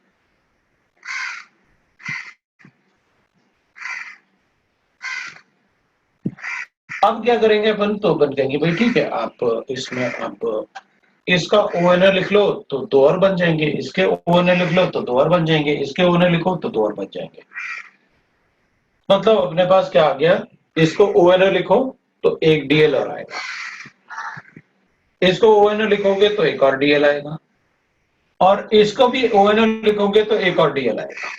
Speaker 1: अब क्या करेंगे अपन, तो अपन कहेंगे भाई ठीक है, आप इसमें आप इसका ONO लिख लो तो 2 और बन जाएंगे, इसके ONO लिख लो तो 2 और बन जाएंगे, इसके ONO लिखो तो 2 और बन जाएंगे। मतलब अपने पास क्या आ गया, इसको ONO लिखो तो एक DL और आएगा, इसको ONO लिखोगे तो एक और DL आएगा, और इसको भी ONO लिखोगे तो एक और DL आएगा।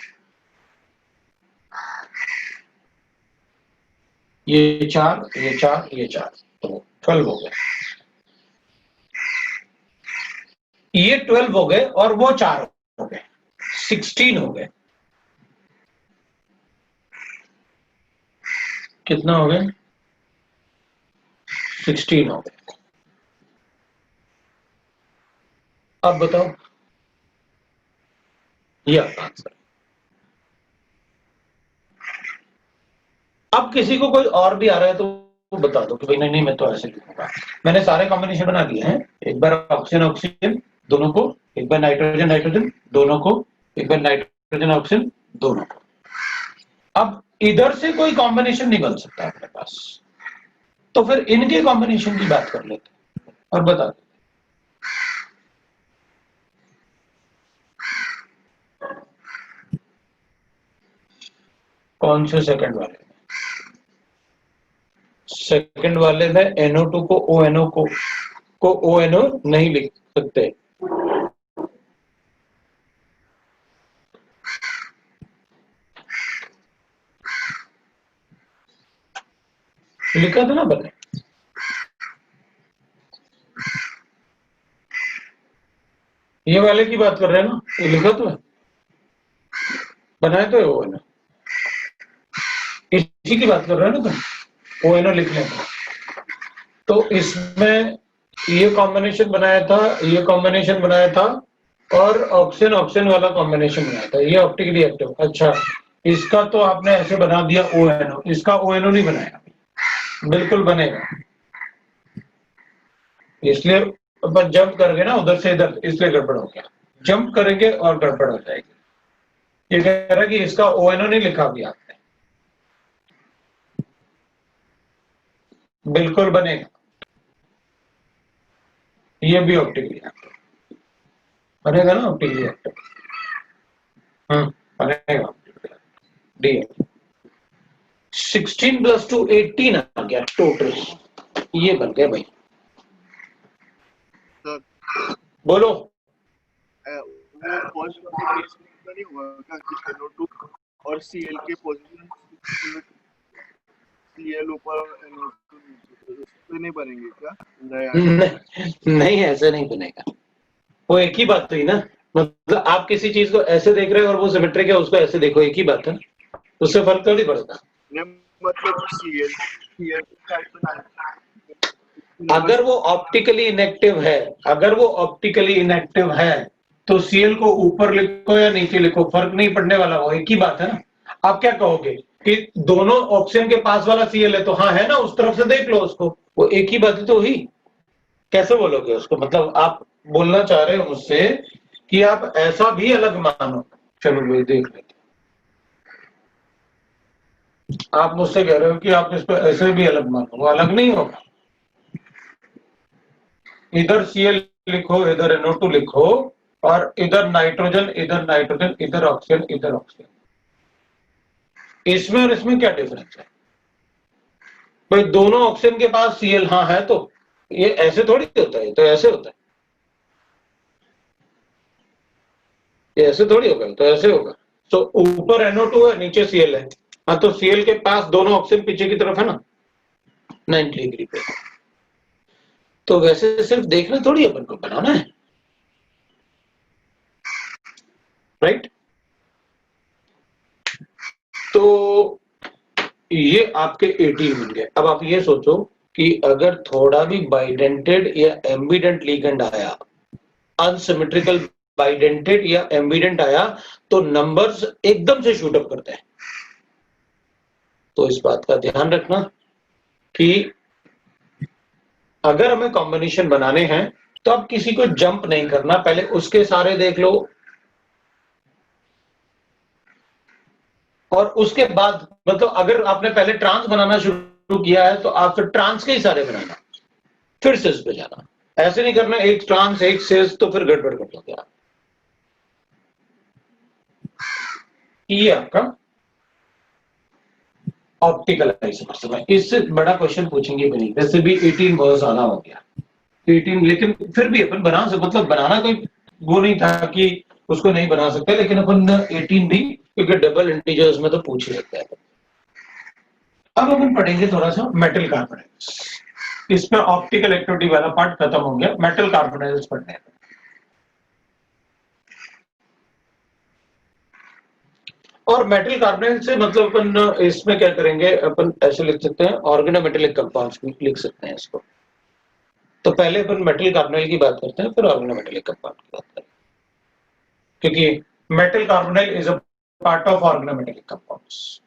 Speaker 1: ये 4, ये 4, ये 4, तो 12 हो गए, ये 12 हो गए और वो 4 हो गए, 16 हो गए। कितना हो गए, 16 हो गए। अब बताओ, ये आपका आंसर। अब किसी को कोई और भी आ रहा है तो बता दो कि भाई नहीं नहीं मैं तो ऐसे लिखूंगा। मैंने सारे कॉम्बिनेशन बना दिए हैं, एक बार ऑक्सीजन ऑक्सीजन दोनों को, एक बार नाइट्रोजन नाइट्रोजन दोनों को, एक बार नाइट्रोजन ऑक्सीजन दोनों को। अब इधर से कोई कॉम्बिनेशन नहीं बन सकता अपने पास, तो फिर इनके कॉम्बिनेशन की बात कर लेते हैं और बता दो। कौन से सेकंड वाले में, सेकंड वाले में NO2 को ONO को ONO नहीं लिख सकते, लिखा था ना मैंने, ये वाले की बात कर रहे हैं ना, ये लिखा तो है, बनाए तो है वो ना, इसी की बात कर रहे हो ना तुम, ओ एन ओ लिख लेंगे। तो इसमें ये कॉम्बिनेशन बनाया था, ये कॉम्बिनेशन बनाया था, और ऑक्सीजन ऑक्सीजन वाला कॉम्बिनेशन बनाया था, ये ऑप्टिकली एक्टिव। अच्छा, इसका तो आपने ऐसे बना दिया ओ एन ओ, इसका ओ एन ओ नहीं बनाया, बिल्कुल बनेगा, इसलिए अपन जंप करेंगे ना उधर से इधर, इसलिए गड़बड़ हो गया, जंप करेंगे और गड़बड़ हो जाएगी। ये कह रहा है कि इसका ओ एन ओ नहीं लिखा भी आपने, बिल्कुल बनेगा, ये भी ऑप्टिकली एक्टिव बनेगा ना, ऑप्टिकली एक्टिव, बनेगा डी। 16 प्लस 2 18 आ गया टोटल, ये बन गया भाई।
Speaker 6: सर
Speaker 1: बोलो।
Speaker 6: वो फर्स्ट वाले केस में इतना नहीं हुआ क्या कि NO2 और Cl के पोजीशन Cl ऊपर NO2 नीचे, उस पे नहीं बनेंगे क्या?
Speaker 1: नहीं, ऐसे नहीं बनेगा, वो एक ही बात हुई ना, मतलब आप किसी चीज को ऐसे देख रहे हो और वो सिमेट्रिक है, उसको ऐसे देखो, एक ही बात है, उससे फर्क थोड़ी पड़ता।
Speaker 6: मतलब Cl साइड पे ना,
Speaker 1: अगर वो ऑप्टिकली इनएक्टिव है, अगर वो ऑप्टिकली इनएक्टिव है तो सीएल को ऊपर लिखो या नीचे लिखो, फर्क नहीं पड़ने वाला, वो एक ही बात है ना। आप क्या कहोगे कि दोनों ऑप्शन के पास वाला सीएल है, तो हाँ है ना, उस तरफ से देख लो उसको, वो एक ही बात है तो ही, कैसे बोलोगे उसको, मतलब आप बोलना चाह रहे हो मुझसे कि आप ऐसा भी अलग मानो। चलो भाई देख लेते, आप मुझसे कह रहे हो कि आप इसको ऐसे भी अलग मानो, वो अलग नहीं होगा, इधर Cl लिखो, इधर NO2 लिखो, और इधर नाइट्रोजन, इधर नाइट्रोजन, इधर ऑक्सीजन, इधर ऑक्सीजन, इसमें और इसमें क्या डिफरेंस है भाई? दोनों ऑक्सीजन के पास Cl हाँ है, तो ये ऐसे थोड़ी होता है, तो ऐसे होता है, ये ऐसे थोड़ी होगा, तो ऐसे होगा। तो ऊपर NO2 है, नीचे Cl है, हाँ, तो Cl के पास दोनों ऑक्सीजन पीछे की तरफ है ना 90 डिग्री पे, तो वैसे सिर्फ देखना थोड़ी अपन को, बनाना है, राइट। तो ये आपके 18 बन गए। अब आप ये सोचो कि अगर थोड़ा भी बाइडेंटेड या एम्बिडेंट लिगेंड आया, अनसिमेट्रिकल बाइडेंटेड या एम्बिडेंट आया, तो नंबर्स एकदम से शूट अप करते हैं। तो इस बात का ध्यान रखना कि अगर हमें कॉम्बिनेशन बनाने हैं तो अब किसी को जंप नहीं करना, पहले उसके सारे देख लो, और उसके बाद मतलब अगर आपने पहले ट्रांस बनाना शुरू किया है तो आप फिर ट्रांस के ही सारे बनाना, फिर सिस पे जाना, ऐसे नहीं करना एक ट्रांस एक सिस, तो फिर गड़बड़ कर दोगे आप। ये आपका ऑप्टिकल आइसोमर्स है, इससे बड़ा क्वेश्चन पूछेंगे भी नहीं, वैसे भी 18 बहुत ज्यादा हो गया 18, लेकिन फिर भी अपन बना सकते, मतलब बनाना कोई वो नहीं था कि उसको नहीं बना सकते, लेकिन अपन 18 भी, क्योंकि डबल इंटीजर्स में तो पूछ ही सकते हैं। अब अपन पढ़ेंगे थोड़ा सा मेटल कार्बोनाइल्स, इसमें ऑप्टिकल एक्टिविटी वाला पार्ट खत्म हो गया, मेटल कार्बोनाइल्स पढ़ने हैं। और मेटल कार्बोनाइल से मतलब अपन इसमें क्या करेंगे, अपन ऐसे लिख सकते हैं, ऑर्गेनोमेटेलिक कंपाउंड्स लिख सकते हैं इसको। तो पहले अपन मेटल कार्बोनाइल की बात करते हैं, फिर ऑर्गेनोमेटेलिक कंपाउंड की बात करें, क्योंकि metal carbonyl is a part of organometallic compounds.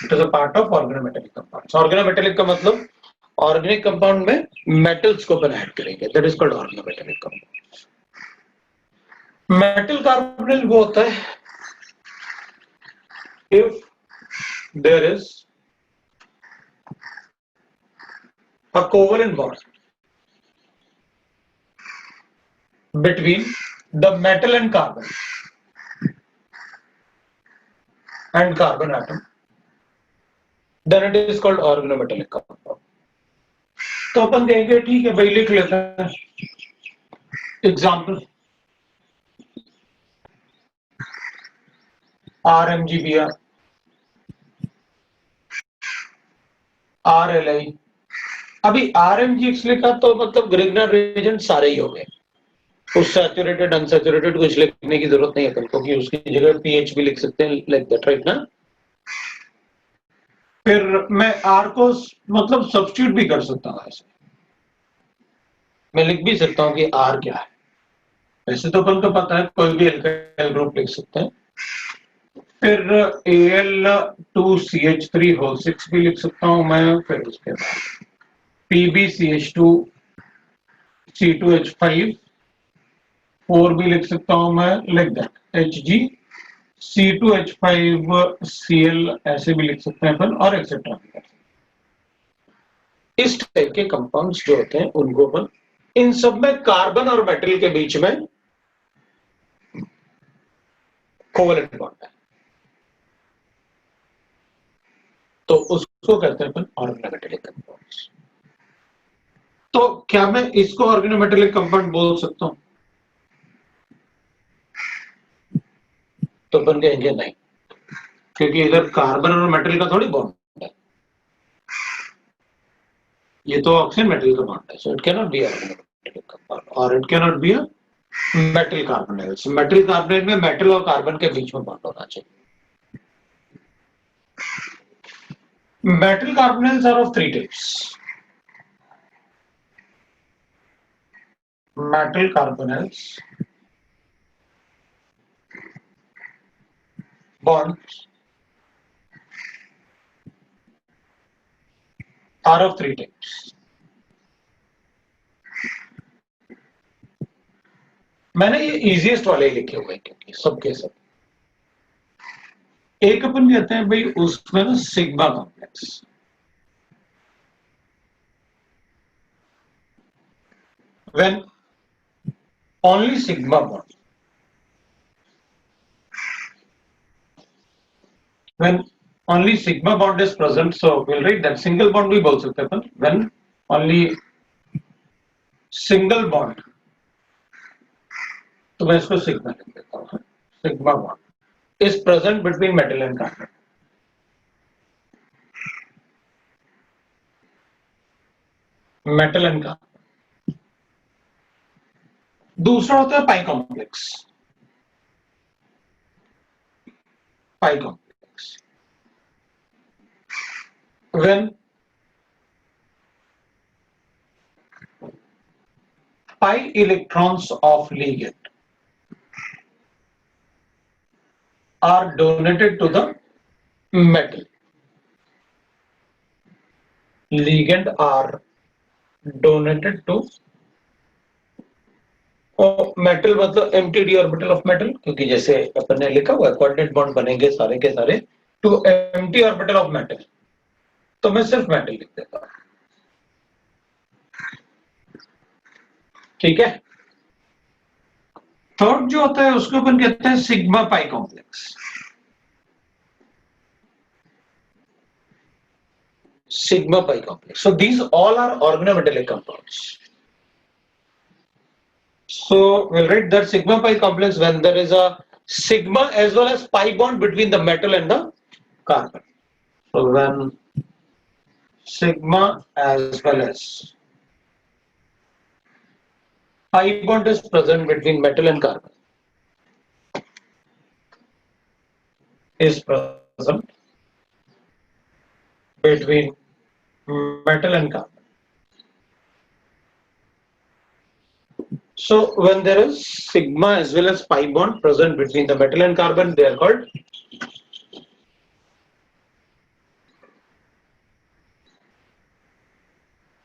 Speaker 1: It is a part of organometallic compounds. Organometallic का मतलब ऑर्गेनिक कंपाउंड में मेटल्स को अपन ऐड करेंगे, that is called organometallic compound. Metal carbonyl वो होता है if there is a covalent bond between the metal and carbon atom, then it is called organometallic compound. तो अपन कहेंगे ठीक है भाई, लिख लेते हैं एग्जाम्पल, RMGBr, RLI, अभी RMGX लिखा तो मतलब ग्रिग्नर रिएजेंट सारे ही हो गए, उस सैचुरेटेड अनसैचुरेटेड कुछ लिखने की जरूरत नहीं है अपन को, कि उसकी जगह पीएच भी लिख सकते हैं, लाइक दैट, राइट ना। फिर मैं R को मतलब सब्स्टिट्यूट भी कर सकता हूं, ऐसे मैं लिख भी सकता हूं कि R क्या है। वैसे तो अपन को पता है, कोई भी एल्काइल ग्रुप लिख सकते हैं। फिर Al2CH3 होल 6 भी लिख सकता हूं मैं। फिर उसके बाद PbCH2 C2H5 4 भी लिख सकता हूं मैं, लाइक दैट, Hg C2H5Cl ऐसे भी लिख सकते हैं अपन, और एक्सेट्रा। इस टाइप के कंपाउंड्स जो होते हैं उनको अपन, इन सब में कार्बन और मेटल के बीच में कोवलेंट बॉन्ड है, तो उसको कहते हैं अपन ऑर्गेनोमेटेलिक कंपाउंड्स। तो क्या मैं इसको ऑर्गेनोमेटेलिक कंपाउंड बोल सकता हूं? तो अपन कहेंगे नहीं, क्योंकि इधर कार्बन और मेटल का थोड़ी बॉन्ड है, ये तो ऑक्सीजन मेटल का बॉन्ड है। So it can not be organometallic compound, और it can not be a metal carbonyls. Metal carbonate में मेटल और कार्बन के बीच में बॉन्ड होना चाहिए। Metal carbonyls are of 3 types. metal carbonyls bonds are of 3 types. मैंने ये इजीएस्ट वाले लिखे हुए हैं, क्योंकि सबके सब एक अपन कहते हैं भाई उसमें ना sigma complex, when only sigma bond, when only sigma bond is present, so we'll write that single bond भी बोल सकते हैं अपन, when only single bond, तो मैं इसको सिग्मा लिख देता हूं, sigma bond is present between metal and carbon. Metal and carbon. दूसरा होता है pi complex. Pi complex when pi electrons of ligand are donated to the metal. Ligand are donated to metal, मतलब एमटीडी ऑर्बिटल ऑफ मेटल, क्योंकि जैसे अपन ने लिखा हुआ है कोऑर्डिनेट बॉन्ड बनेंगे सारे के सारे two empty orbital of metal, तो मैं सिर्फ मेटल लिख देता हूं, ठीक है। थर्ड जो होता है उसको अपन कहते हैं sigma pi complex. Sigma pi complex. So these all are organometallic compounds. So we'll write that sigma pi complex when there is a sigma as well as pi bond between the metal and the carbon. So when sigma as well as pi bond is present between metal and carbon, is present between metal and carbon. So when there is sigma as well as pi bond present between the metal and carbon, they are called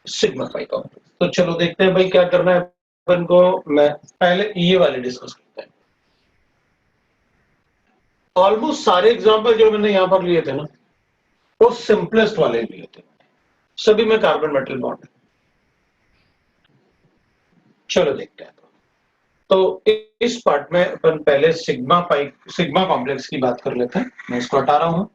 Speaker 1: sigma pi complex. तो चलो देखते हैं भाई क्या करना है अपन को। मैं पहले ये वाले डिस्कस करते हैं। ऑलमोस्ट सारे एग्जांपल जो मैंने यहाँ पर लिए थे ना, वो सिंपलेस्ट वाले लिए थे, सभी में कार्बन मेटल बॉन्ड है। चलो देखते हैं। तो इस पार्ट में अपन पहले सिग्मा कॉम्प्लेक्स की बात कर लेते हैं। मैं इसको हटा रहा हूं।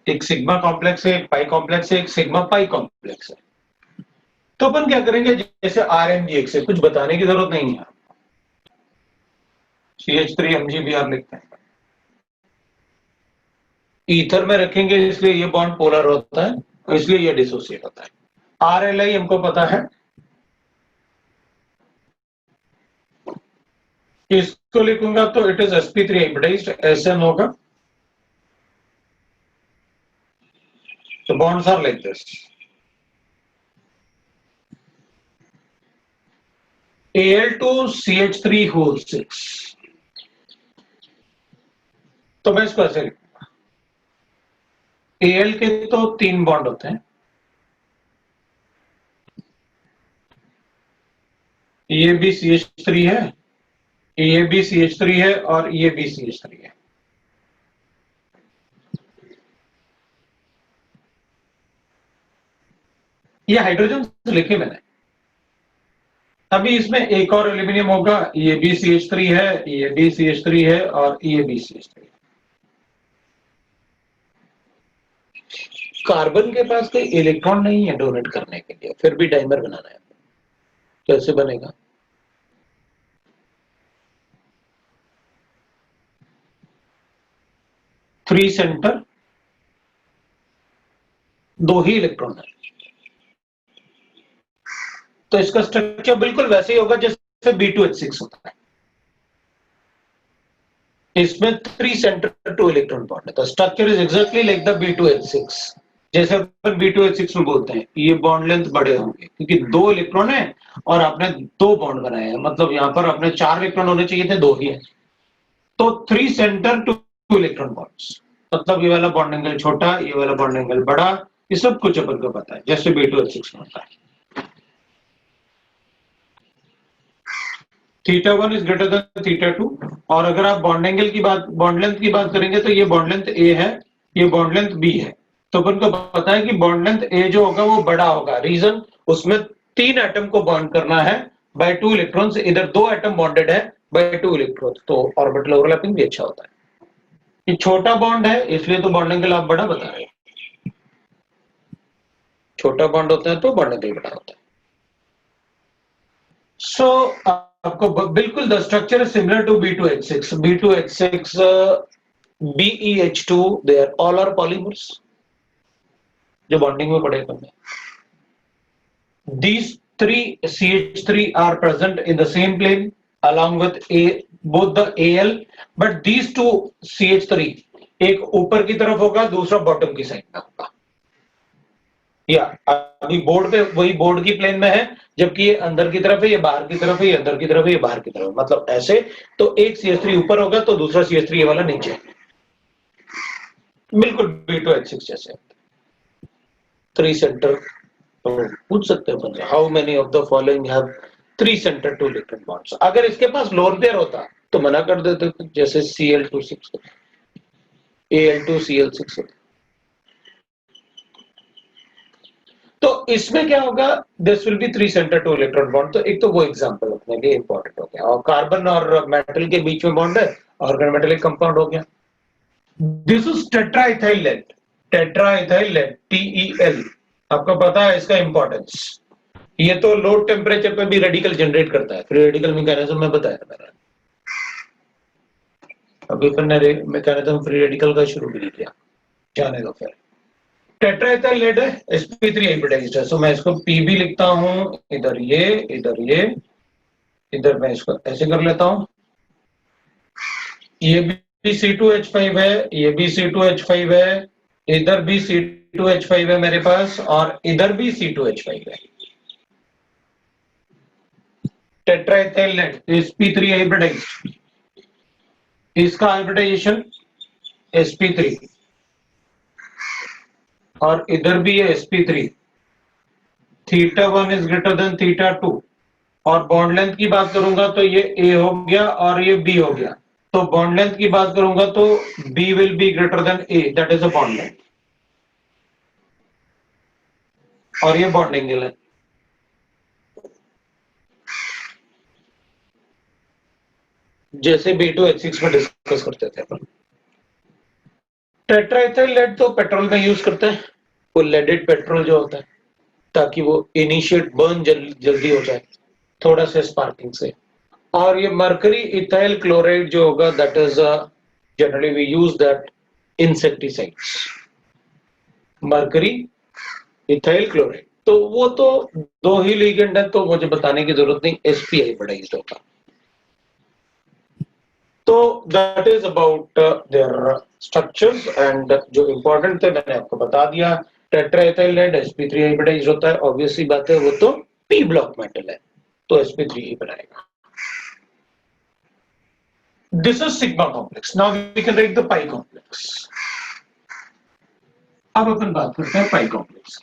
Speaker 1: एक सिग्मा कॉम्प्लेक्स है, एक पाई कॉम्प्लेक्स है, एक सिग्मा पाई कॉम्प्लेक्स है। तो अपन क्या करेंगे, जैसे RMGX से कुछ बताने की जरूरत नहीं है, CH3 MgBr लिखते हैं। ईथर में रखेंगे इसलिए ये बॉन्ड पोलर होता है, इसलिए ये डिसोसिएट होता है। RLI हमको पता है, इसको लिखूंगा तो it is sp3 hybridised, SN होगा। तो bonds are like this. Al2CH3 whole 6। तो मैं इसको ऐसे लिखूंगा, Al के तो 3 बॉन्ड होते हैं, ये भी CH3 है, ये भी CH3 है और ये भी CH3 है। ये हाइड्रोजन लिखे मैंने। अभी इसमें एक और एल्यूमिनियम होगा, ये भी CH3 है, ये भी CH3 है और ये भी CH3 है। कार्बन के पास कोई इलेक्ट्रॉन नहीं है डोनेट करने के लिए, फिर भी डाइमर बनाना है, कैसे बनेगा? फ्री सेंटर, 2 ही इलेक्ट्रॉन है, तो इसका स्ट्रक्चर बिल्कुल वैसे ही होगा जैसे B2H6 होता है। इसमें 3 सेंटर 2 इलेक्ट्रॉन बॉन्ड है, तो structure is exactly like the B2H6। जैसे अपन B2H6 में बोलते हैं ये बॉन्ड लेंथ बड़े होंगे क्योंकि 2 इलेक्ट्रॉन है और आपने 2 बॉन्ड बनाए हैं, मतलब यहां पर अपने 4 इलेक्ट्रॉन होने चाहिए थे, 2 ही है। तो 3 सेंटर 2 इलेक्ट्रॉन बॉन्ड्स, मतलब ये वाला बॉन्ड एंगल छोटा, ये वाला बॉन्ड एंगल बड़ा, ये सब कुछ अपन को पता है जैसे B2H6 में होता है। θ1 इज ग्रेटर देन θ2। और अगर आप बॉन्ड एंगल की बात, बॉन्ड लेंथ की बात करेंगे तो ये बॉन्ड लेंथ A है, ये बॉन्ड लेंथ B है, तो अपन को पता है कि बॉन्ड लेंथ A जो होगा वो बड़ा होगा। रीजन, उसमें 3 एटम को बॉन्ड करना है बाय 2 इलेक्ट्रॉन्स, इधर 2 एटम बॉन्डेड है बाय 2 इलेक्ट्रॉन, तो ऑर्बिटल ओवरलैपिंग भी अच्छा होता है। ये छोटा बॉन्ड है इसलिए तो बॉन्ड एंगल आप बड़ा बता रहे हैं, छोटा बॉन्ड होता है तो बॉन्ड एंगल बड़ा होता है। सो आपको बिल्कुल the structure is similar to B2H6। B2H6, BeH2, they are all are polymers जो बॉन्डिंग में पड़े करने। These 3 CH3 are present in the same plane along with both the Al, but these 2 CH3 एक ऊपर की तरफ होगा, दूसरा बॉटम की साइड में होगा। या अभी बोर्ड पे वही बोर्ड की प्लेन में है, जबकि ये अंदर की तरफ है, ये बाहर की तरफ है, ये अंदर की तरफ है, ये बाहर की तरफ है, मतलब ऐसे। तो एक CH3 ऊपर होगा तो दूसरा CH3 ये वाला नीचे, बिल्कुल B2H6 जैसे। 3 सेंटर, तो पूछ सकते हैं how many of the following have 3 centre 2 electron bonds. अगर इसके पास लोन पेयर होता तो मना कर देते थे, जैसे Cl2 6 Al2Cl6 होता। तो इसमें क्या होगा, this will B 3 centre 2 electron bond. तो एक तो वो एग्जांपल अपने लिए इंपॉर्टेंट हो गया। और कार्बन और मेटल के बीच में बॉन्ड है, ऑर्गन मेटलिक कंपाउंड हो गया। This is tetraethyl lead, tetraethyl lead TeL। आपको पता है इसका इंपॉर्टेंस, ये तो लो टेम्परेचर पे भी रेडिकल जनरेट करता है। फ्री रेडिकल मैकेनिज्म में बताया मैंने, अभी फिर मैकेनिज्म फ्री रेडिकल का शुरू भी नहीं किया, जाने दो। फिर टेट्राइथाइल लेड है, sp3 हाइब्रिडाइज्ड है, सो मैं इसको Pb लिखता हूं, इधर ये, इधर ये, इधर मैं इसको ऐसे कर लेता हूं। ये भी C2H5 है, ये भी C2H5 है, इधर भी C2H5 है मेरे पास, और इधर भी C2H5 है। टेट्राइथाइल लेड sp3 हाइब्रिडाइज्ड, इसका हाइब्रिडाइजेशन sp3, और इधर भी है sp3। θ1 is greater than θ2। और बॉन्ड लेंथ की बात करूंगा तो ये A हो गया और ये B हो गया। तो बॉन्ड लेंथ की बात करूंगा तो B will be greater than A, that is a bond length. और ये बॉन्ड एंगल है। जैसे B2H6 में डिस्कस करते थे अपन। टेट्राइथाइल लेड तो पेट्रोल में यूज करते हैं, वो लेडेड पेट्रोल जो होता है, ताकि वो इनिशिएट बर्न जल्दी हो जाए थोड़ा सा स्पार्किंग से। और ये मरकरी इथाइल क्लोराइड जो होगा, that is generally we use that insecticides, mercury, ethyl chloride. तो वो तो दो ही लिगेंड है, तो मुझे बताने की जरूरत नहीं, एसपीआई बड़ा यूज होगा। तो that is about their structures, and जो इंपॉर्टेंट थे मैंने आपको बता दिया। टेट्राएथाइल लेड sp3 हाइब्रिडाइज होता है, ऑब्वियसली बात है, वो तो p ब्लॉक मेटल है, तो sp3 ही बनाएगा। This is sigma complex. Now we can write the pi complex. अब अपन बात करते हैं पाई कॉम्प्लेक्स।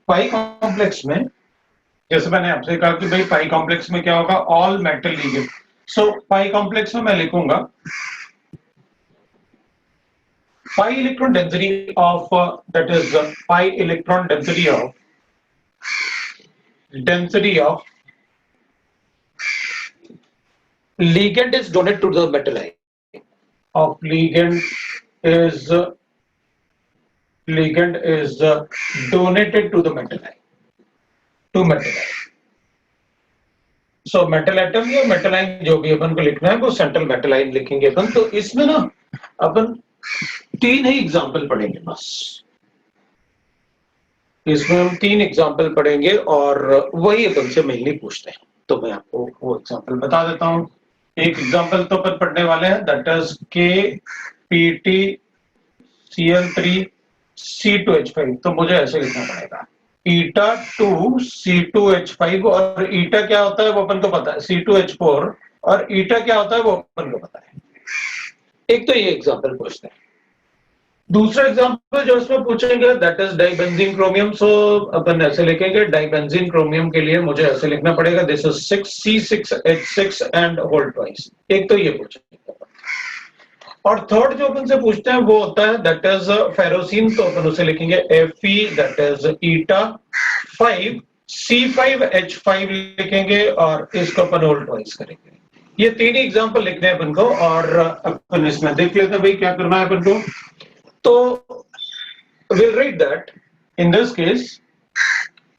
Speaker 1: पाई कॉम्प्लेक्स में जैसे मैंने आपसे कहा कि भाई पाई कॉम्प्लेक्स में क्या होगा, ऑल मेटल लिगेंड। सो पाई कॉम्प्लेक्स में मैं लिखूंगा pi electron density of that is pi electron density of ligand is donated to the metal ion of ligand is donated to the metal ion, to metal ion. So metal atom या metal ion जो भी अपन को लिखना है वो सेंट्रल मेटल आयन लिखेंगे अपन। तो इसमें ना अपन तीन ही एग्जाम्पल पढ़ेंगे बस, इसमें हम तीन एग्जाम्पल पढ़ेंगे और वही अपन से मेनली पूछते हैं। तो मैं आपको वो एग्जाम्पल बता देता हूं। एक एग्जाम्पल तो अपन पढ़ने वाले हैं, दैट इज KPtCl3C2H5। तो मुझे ऐसे लिखना पड़ेगा ईटा 2C2H5, और ईटा क्या होता है वो अपन को पता है, C2H4, और ईटा क्या होता है वो अपन को पता है। एक तो ये एग्जाम्पल पूछते हैं। दूसरा एग्जांपल जो इसमें पूछेंगे दैट इज डाइबेंजीन क्रोमियम। सो अपन ऐसे लिखेंगे, डाइबेंजीन क्रोमियम के लिए मुझे ऐसे लिखना पड़ेगा, this is 6C6H6 and whole twice. एक तो ये पूछेंगे। और थर्ड जो अपन से पूछते हैं वो होता है दैट इज फेरोसिन। तो अपन उसे लिखेंगे Fe, that is eta 5C5H5 लिखेंगे, और इसको अपन होल ट्वाइस करेंगे। ये तीन ही एग्जांपल लिखने हैं अपन को, और अपन इसमें देख लेते हैं भाई क्या करना है अपन को। तो we'll write that in this case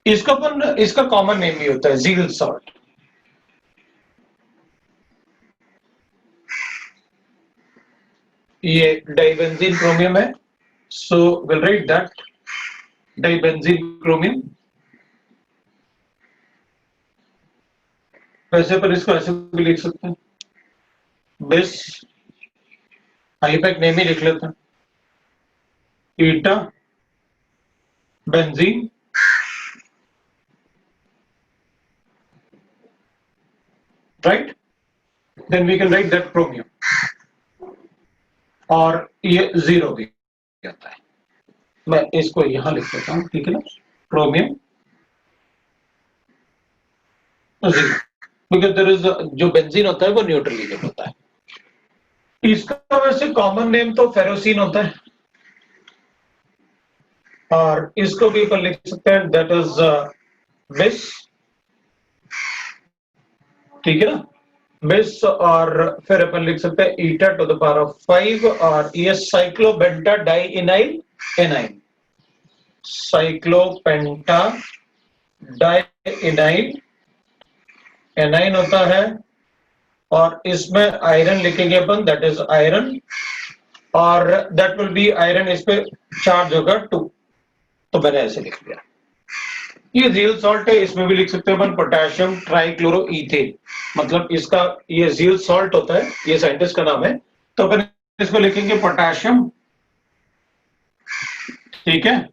Speaker 1: इसका अपन, इसका कॉमन नेम भी होता है झील सॉल्ट। ये डाइबेंजीन क्रोमियम है, सो we'll write that डाइबेंजीन क्रोमियम। वैसे पर इसको ऐसे भी लिख सकते हैं, बिस हाइपैक नेम ही लिख लेते हैं, eta benzene right, then we can write that chromium, और ये जीरो भी आता है। मैं इसको यहां लिख देता हूं, ठीक है ना, chromium zero, because there is, जो बेंजीन होता है वो न्यूट्रल लिगेंड होता है। इसका वैसे कॉमन नेम तो फेरोसिन होता है, और इसको भी अपन लिख सकते हैं दैट इज विस, ठीक है ना, विस। और फिर अपन लिख सकते हैं ईटा टू द पावर ऑफ 5, और ये साइक्लोपेंटा डाइइनाइल एनाइन, साइक्लोपेंटा डाइइनाइल एनाइन होता है। और इसमें आयरन लिखेंगे अपन, दैट इज आयरन, और दैट विल बी आयरन, इस पे चार्ज होगा 2, तो मैंने ऐसे लिख लिया। ये झील सॉल्ट है, इसमें भी लिख सकते हैं अपन पोटेशियम ट्राइक्लोरोइथेन, मतलब इसका ये झील सॉल्ट होता है, ये साइंटिस्ट का नाम है। तो अपन इसको लिखेंगे पोटेशियम, ठीक है,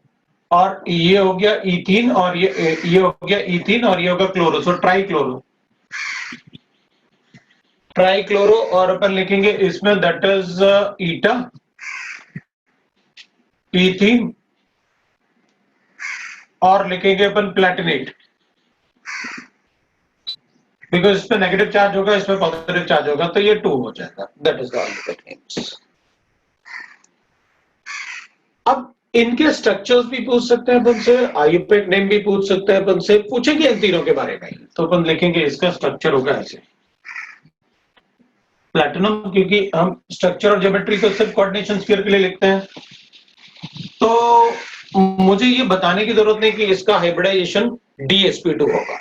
Speaker 1: और ये हो गया इथीन, और ये हो गया इथीन, और ये होगा क्लोरो, सो ट्राइक्लोरो, और अपन लिखेंगे इसमें दैट इज ईटा, इथीन, और लिखेंगे अपन प्लेटिनेट, बिकॉज इस पे नेगेटिव चार्ज होगा, इसमें पॉजिटिव चार्ज होगा, तो ये 2 हो जाएगा, that is the alphabet names. अब इनके स्ट्रक्चर्स भी पूछ सकते हैं अपन से, आईयूपैक नेम भी पूछ सकते हैं अपन से, पूछेंगे इन तीनों के बारे में। तो अपन लिखेंगे इसका स्ट्रक्चर होगा ऐसे, प्लैटिनम, क्योंकि हम स्ट्रक्चर और ज्योमेट्री को सिर्फ कोऑर्डिनेशन स्फीयर के लिए लिखते हैं, तो मुझे ये बताने की जरूरत नहीं कि इसका हाइब्रिडाइजेशन DsP2 होगा,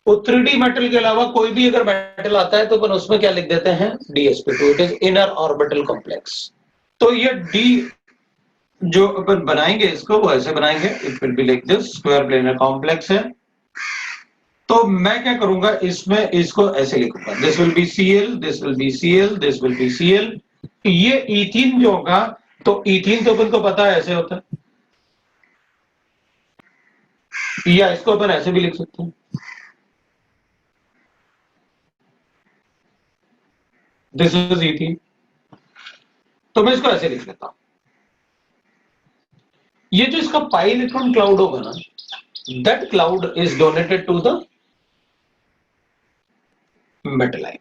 Speaker 1: वो 3D मेटल के अलावा कोई भी अगर मेटल आता है तो अपन उसमें क्या लिख देते हैं, DsP2, it is inner orbital complex. तो ये डी जो अपन बनाएंगे इसको वो ऐसे बनाएंगे, it will be like this, square planar complex है। तो मैं क्या करूंगा, इसमें इसको ऐसे लिखूंगा, this will B Cl, this will B Cl, this will B Cl। ये इथीन जो होगा, तो इथीन तो अपन को पता है ऐसे होता है, या इसको अपन ऐसे भी लिख सकते हैं, दिस इज इथीन। तो मैं इसको ऐसे लिख लेता हूं। ये जो इसका पाई इलेक्ट्रॉन क्लाउड होगा ना, that cloud is donated to the metal ion.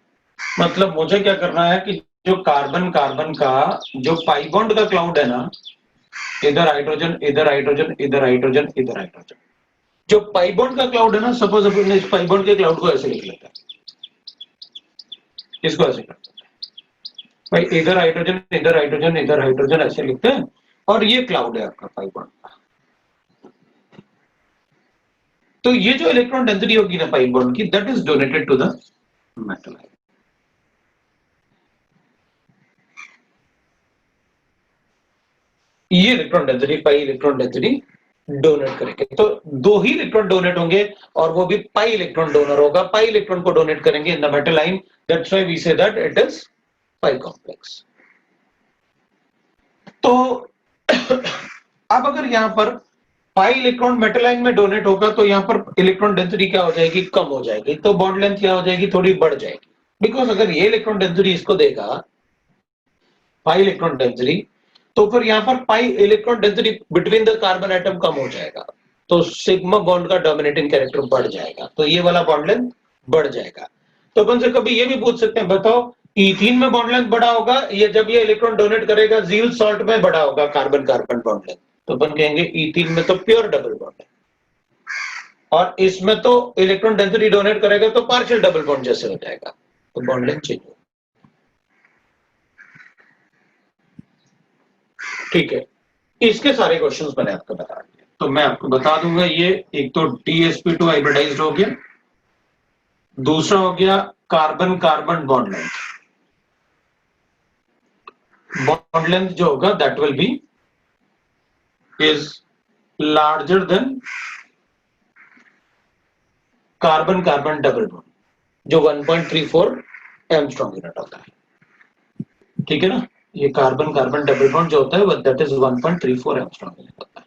Speaker 1: मतलब मुझे क्या करना है कि जो कार्बन कार्बन का जो पाई बॉन्ड का क्लाउड है ना, इधर हाइड्रोजन, इधर हाइड्रोजन, इधर हाइड्रोजन, इधर हाइड्रोजन, जो पाई बॉन्ड का क्लाउड है ना, सपोज अपन इस पाई बॉन्ड के क्लाउड को ऐसे लिख लेते हैं, इसको ऐसे करते हैं भाई, इधर हाइड्रोजन, इधर हाइड्रोजन, इधर हाइड्रोजन, ऐसे लिखते हैं, और ये क्लाउड है आपका पाई बॉन्ड का। तो ये जो इलेक्ट्रॉन डेंसिटी होगी ना पाई बॉन्ड की, that is donated to the metal ion. ये electron density, pi electron density donate करेंगे, तो दो ही इलेक्ट्रॉन डोनेट होंगे, और वो भी पाई इलेक्ट्रॉन डोनर होगा, पाई इलेक्ट्रॉन को डोनेट करेंगे in the metal ion, that's why we say that it is pi complex. तो अब अगर यहां पर पाई इलेक्ट्रॉन मेटल आयन में डोनेट होगा, तो यहां पर इलेक्ट्रॉन डेंसिटी क्या हो जाएगी, कम हो जाएगी, तो बॉन्ड लेंथ क्या हो जाएगी, थोड़ी बढ़ जाएगी। बिकॉज अगर ये इलेक्ट्रॉन डेंसिटी इसको देगा पाई इलेक्ट्रॉन डेंसिटी, तो फिर यहां पर pi electron density between the carbon atom कम हो जाएगा, तो सिग्मा बॉन्ड का डोमिनेटिंग कैरेक्टर बढ़ जाएगा, तो ये वाला बॉन्ड लेंथ बढ़ जाएगा। तो अपन से कभी ये भी पूछ सकते हैं, बताओ इथीन में बॉन्ड लेंथ बड़ा होगा या जब ये इलेक्ट्रॉन डोनेट करेगा जील सॉल्ट में बड़ा होगा कार्बन कार्बन बॉन्ड लेंथ? तो अपन कहेंगे इथीन में तो प्योर डबल बॉन्ड है, और इसमें तो इलेक्ट्रॉन डेंसिटी डोनेट करेगा तो पार्शियल डबल बॉन्ड जैसे हो जाएगा, तो बॉन्ड लेंथ चेंज होगा। ठीक है, इसके सारे क्वेश्चंस मैंने आपको बता दिए, तो मैं आपको बता दूंगा, ये एक तो DsP2 हाइब्रिडाइज्ड हो गया, दूसरा हो गया carbon carbon bond length. Bond length जो होगा that will B is larger than carbon carbon double bond, जो 1.34 एंगस्ट्रॉम यूनिट होता है। ठीक है ना, ये कार्बन कार्बन डबल बॉन्ड जो होता है दैट इज 1.34 एंगस्ट्रॉम यूनिट होता है।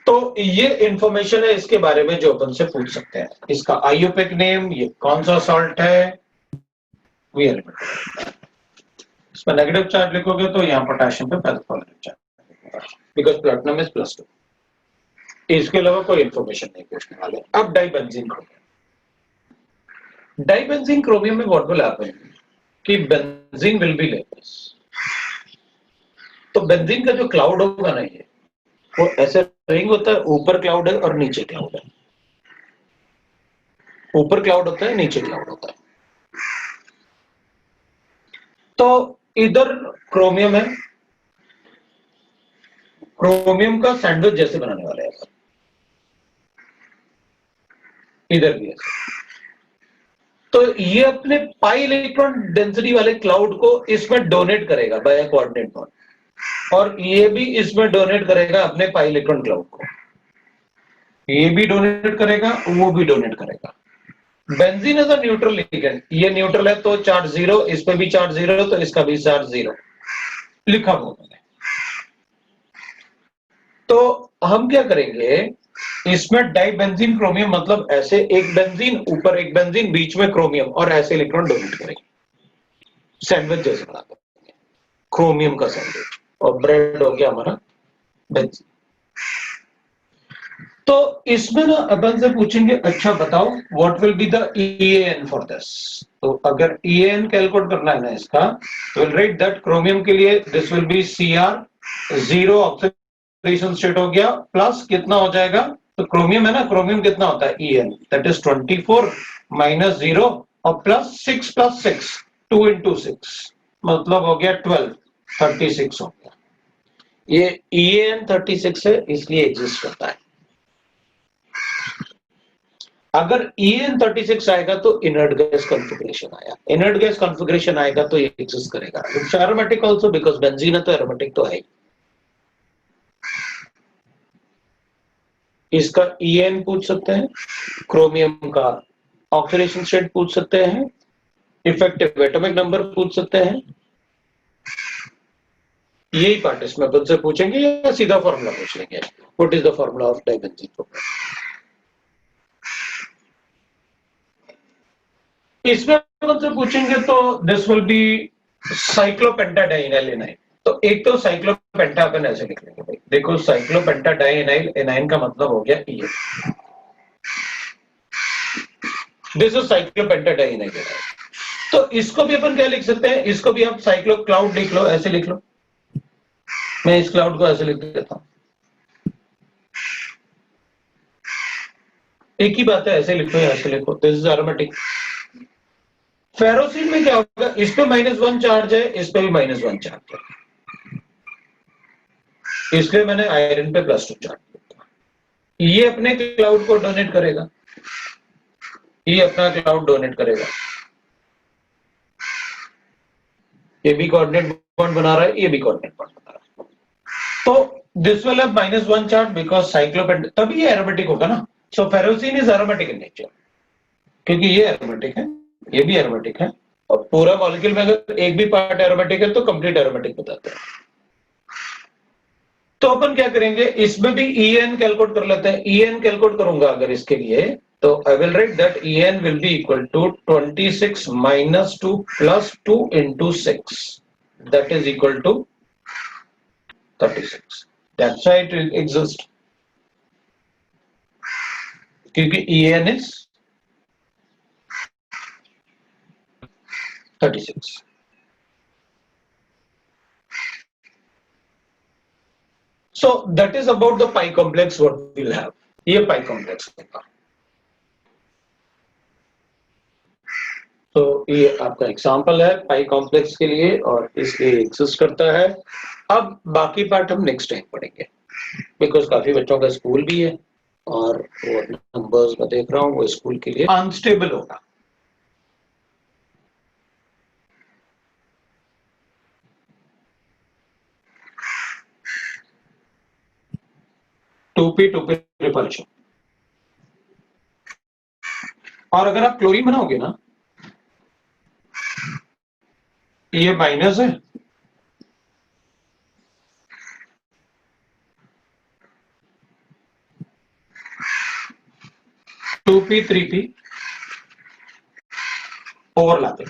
Speaker 1: तो ये इंफॉर्मेशन है इसके बारे में जो अपन से पूछ सकते हैं, इसका आईयूपीएक नेम, ये कौन सा सॉल्ट है, वी एलिमेंट। इसमें नेगेटिव चार्ज लिखोगे तो यहाँ पोटेशियम पे positive charge, because platinum is +2। इसके अलावा कोई इंफॉर्मेशन नहीं पूछने वाले। अब डाइबेंजीन क्रोमियम, डाइबेंजीन क्रोमियम में व्हाट विल हैपन कि benzene will be like this. तो बेंजीन का जो क्लाउड होगा ना, ये वो ऐसे रिंग होता है, ऊपर क्लाउड है और नीचे क्लाउड है, ऊपर क्लाउड होता है नीचे क्लाउड होता है। तो इधर क्रोमियम है, क्रोमियम का सैंडविच जैसे बनाने वाले हैं, इधर भी है। तो ये अपने पाई इलेक्ट्रॉन डेंसिटी वाले क्लाउड को इसमें डोनेट करेगा बाय कोऑर्डिनेट बॉन्ड, और ये भी इसमें डोनेट करेगा अपने पाई इलेक्ट्रॉन क्लाउड को, ये भी डोनेट करेगा, वो भी डोनेट करेगा। Benzene is a neutral ligand, ये न्यूट्रल है तो चार्ज 0, इस पे भी चार्ज 0, तो इसका भी चार्ज 0 लिखा हुआ मैंने। तो हम क्या करेंगे, इसमें डाइबेंजीन क्रोमियम, मतलब ऐसे एक बेंजीन ऊपर एक बेंजीन बीच में क्रोमियम, और ऐसे इलेक्ट्रॉन डोनेट करेंगे, सैंडविच जैसे बना देंगे क्रोमियम का सैंडविच, और ब्रेड हो गया हमारा बेंजीन। तो इसमें ना अपन से पूछेंगे, अच्छा बताओ what will be the EAN for this. तो अगर EAN कैलकुलेट करना है ना इसका, तो विल राइट दैट क्रोमियम के लिए this will B Cr, 0 oxidation state हो गया, प्लस कितना हो जाएगा, तो क्रोमियम है ना, क्रोमियम कितना होता है EN, दैट इज 24 माइनस 0 और प्लस 6 + 6, 2 × 6 मतलब हो गया 12, 36 हो गया। ये EAN 36 है, इसलिए एग्जिस्ट करता है। अगर EN36 आएगा तो इनर्ट गैस कॉन्फ़िगरेशन आया, इनर्ट गैस कॉन्फ़िगरेशन आएगा तो ये एग्जिस्ट करेगा। It's aromatic also because benzene है तो एरोमेटिक तो है। इसका EN पूछ सकते हैं, क्रोमियम का ऑक्सीडेशन स्टेट पूछ सकते हैं, इफेक्टिव एटॉमिक नंबर पूछ सकते हैं। यही पार्ट इसमें से पूछेंगे या सीधा फॉर्मूला पूछ लेंगे, what is the formula of dibenzene propane. इसमें से पूछेंगे तो this will be cyclopentadienyl anion. तो एक तो साइक्लोपेंटा अपन ऐसे लिख लेंगे भाई, देखो साइक्लोपेंटाडाइनाइल एनाइन का मतलब हो गया EN, this is cyclopentadienyl anion. तो इसको भी अपन क्या लिख सकते हैं, इसको भी आप साइक्लो क्लाउड लिख लो, ऐसे लिख लो। मैं इस क्लाउड को ऐसे लिख देता हूं, एक ही बात है, ऐसे लिखो या ऐसे लिखो, दिस इज एरोमेटिक। फेरोसिन में क्या होगा, इस पे -1 चार्ज है, इस पे भी -1 चार्ज है, इसलिए मैंने आयरन पे +2 चार्ज दिया। ये अपने क्लाउड को डोनेट करेगा, ये अपना क्लाउड डोनेट करेगा, ये भी कोऑर्डिनेट बॉन्ड बना रहा है, ये भी कोऑर्डिनेट बॉन्ड बना रहा है। तो this will have -1 charge because cyclopent, तभी ये एरोमेटिक होगा ना। So ferrocene is aromatic in nature, क्योंकि ये एरोमेटिक है, ये भी एरोमेटिक है, और पूरा मॉलिक्यूल में अगर एक भी पार्ट एरोमेटिक है तो कंप्लीट एरोमेटिक बताते हैं। तो अपन क्या करेंगे, इसमें भी EN कैलकुलेट कर लेते हैं। EN कैलकुलेट करूंगा अगर इसके लिए, तो I will write that EN will be equal to 26 - 2 + 2 × 6, that is equal to 36। That's why it exist, क्योंकि EN is 36। So that is about the pi complex what we'll have. ये pi complex होगा। तो ये आपका एग्जाम्पल है पाई कॉम्प्लेक्स के लिए, और इसलिए एग्जिस्ट करता है। अब बाकी पार्ट हम नेक्स्ट टाइम पढ़ेंगे, बिकॉज काफी बच्चों का स्कूल भी है, और वो नंबर्स में देख रहा हूँ वो स्कूल के लिए अनस्टेबल होगा। Two P repulsion. और अगर आप क्लोरीन बनाओगे ना, ये माइनस है, टू पी 3p ओवरलैपिंग।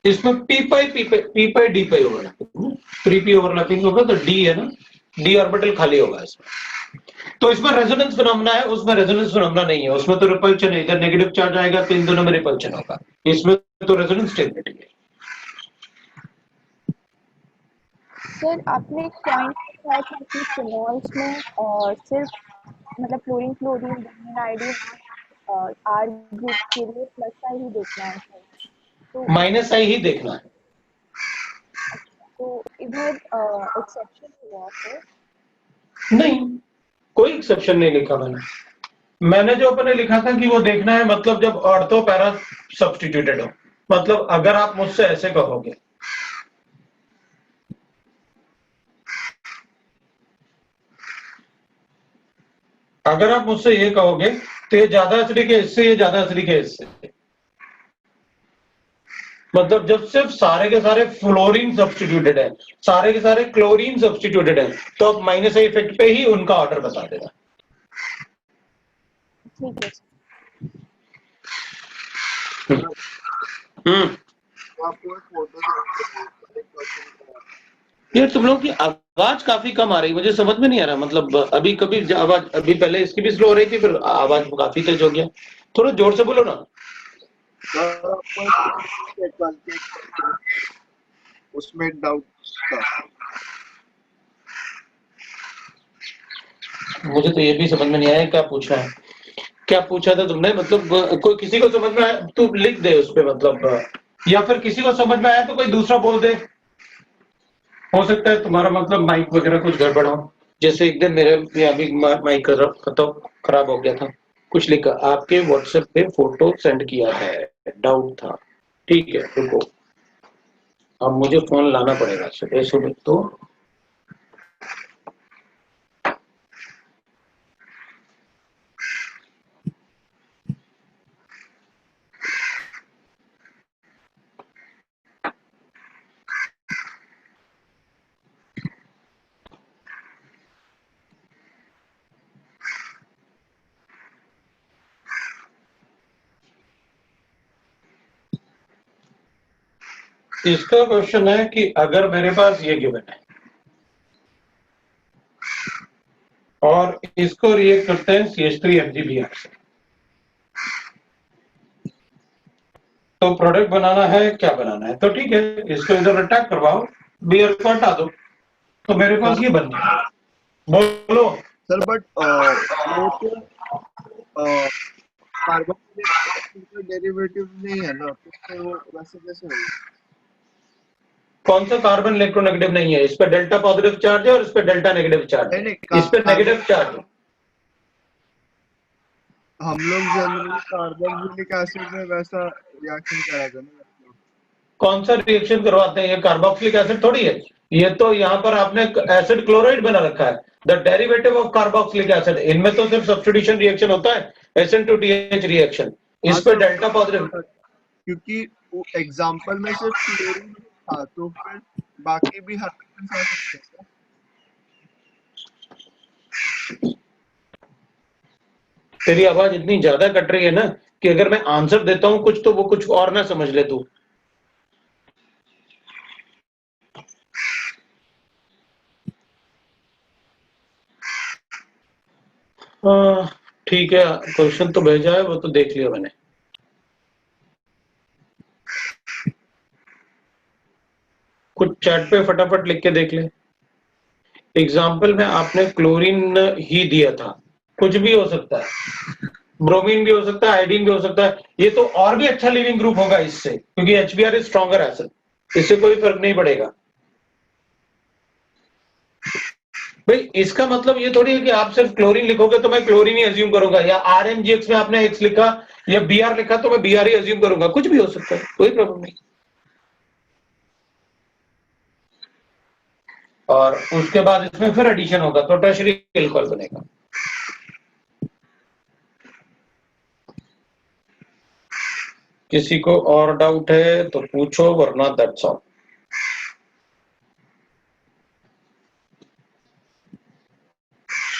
Speaker 1: इसमें p pi d pi overlapping, 3p overlapping होगा तो d है ना, d ऑर्बिटल खाली होगा इसमें। तो इसमें रेजोनेंस फिनोमेना है, उसमें रेजोनेंस फिनोमेना नहीं है, उसमें तो रिपल्शन है, इधर नेगेटिव चार्ज आएगा तो इन दोनों में रिपल्शन होगा, इसमें तो रेजोनेंस स्टेबिलिटी है।
Speaker 4: सर आपने एक पॉइंट बताया था कि फिनोल्स में सिर्फ मतलब chlorine chlorine bromine iodine R group के लिए +I ही देखना है सर, तो
Speaker 1: -I ही देखना है।
Speaker 4: तो इधर एक्सेप्शन हुआ सर?
Speaker 1: नहीं, कोई एक्सेप्शन नहीं लिखा मैंने जो अपने लिखा था कि वो देखना है, मतलब जब ऑर्थो पैरा सब्स्टिट्यूटेड हो, मतलब अगर आप मुझसे ऐसे कहोगे, अगर आप मुझसे ये कहोगे तो ये ज्यादा एसिडिक है इससे, ये ज्यादा एसिडिक है इससे, मतलब जब सिर्फ सारे के सारे फ्लोरीन सब्स्टिट्यूटेड है, सारे के सारे क्लोरीन सब्स्टिट्यूटेड है, तो आप -I इफेक्ट पे ही उनका ऑर्डर बता देगा।
Speaker 4: ठीक है
Speaker 6: आपको एक फोटो
Speaker 1: यार तुम लोगों की आवाज काफी कम आ रही, मुझे समझ में नहीं आ रहा, मतलब अभी कभी आवाज, अभी पहले इसकी भी स्लो हो रही थी, फिर आवाज काफी तेज हो गया, थोड़ा जोर से बोलो ना।
Speaker 6: उसमें डाउट था।
Speaker 1: मुझे तो ये भी समझ में नहीं आया क्या पूछना है, क्या पूछा था तुमने, मतलब कोई किसी को समझ में आया तो लिख दे उस पे, मतलब या फिर किसी को समझ में आया तो कोई दूसरा बोल दे, हो सकता है तुम्हारा मतलब माइक वगैरह कुछ गड़बड़ हो। जैसे एक दिन मेरे अभी माइक खराब हो गया था, कुछ लिखा आपके व्हाट्सएप पे फोटो सेंड किया है, डाउट था। ठीक है रुको, अब मुझे फोन लाना पड़ेगा, ऐसे लिख तो इसका क्वेश्चन है कि अगर मेरे पास ये गिवन है और इसको रिएक्ट करते हैं CH3FgBr से, तो प्रोडक्ट बनाना है, क्या बनाना है, तो ठीक है इसको इधर अटैक करवाओ, बीयर को हटा दो, तो मेरे पास ये बन गया। बोलो
Speaker 6: सर बट वो तो कार्बन डेरिवेटिव नहीं है ना, तो फिर वो वैसे कैसे होगा?
Speaker 1: कौन सा कार्बन इलेक्ट्रोनेगेटिव नहीं है, इस पे डेल्टा पॉजिटिव चार्ज है और इस पे डेल्टा नेगेटिव चार्ज है, इस पे नेगेटिव चार्ज है।
Speaker 6: हम लोग जनरली कार्बोक्सिलिक एसिड में वैसा रिएक्शन कराते हैं ना।
Speaker 1: कौन सा रिएक्शन करवाते हैं, ये कार्बोक्सिलिक एसिड थोड़ी है, ये तो यहाँ पर आपने एसिड क्लोराइड बना रखा है, the derivative of carboxylic acid, इनमें तो सिर्फ सब्स्टिट्यूशन रिएक्शन होता है, SN2TH रिएक्शन, इस पे डेल्टा पॉजिटिव।
Speaker 6: क्योंकि एग्जांपल में सिर्फ क्लोरीन था, तो फिर बाकी भी हाइड्रोजन आ सकते हैं।
Speaker 1: तेरी आवाज इतनी ज्यादा कट रही है ना कि अगर मैं आंसर देता हूं कुछ तो वो कुछ और ना समझ ले तू। ठीक है, क्वेश्चन तो भेजा है, वो तो देख लिया मैंने। कुछ चैट पे फटाफट लिख के देख ले। एग्जाम्पल में आपने क्लोरीन ही दिया था, कुछ भी हो सकता है, ब्रोमीन भी हो सकता है, आयोडीन भी हो सकता है, ये तो और भी अच्छा लिविंग ग्रुप होगा इससे, क्योंकि HBr इज स्ट्रॉन्गर एसिड, इससे कोई फर्क नहीं पड़ेगा। भाई इसका मतलब ये थोड़ी है कि आप सिर्फ क्लोरीन लिखोगे तो मैं क्लोरीन ही अज्यूम करूंगा, या RMGX में आपने X लिखा या Br लिखा तो मैं Br ही अज्यूम करूंगा, कुछ भी हो सकता है, कोई प्रॉब्लम नहीं। और उसके बाद इसमें फिर एडिशन होगा तो टर्शियरी एल्कोहल बनेगा। किसी को और डाउट है तो पूछो, वरना that's all.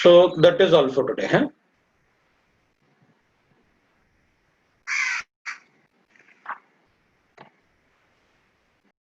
Speaker 1: So that is all for today.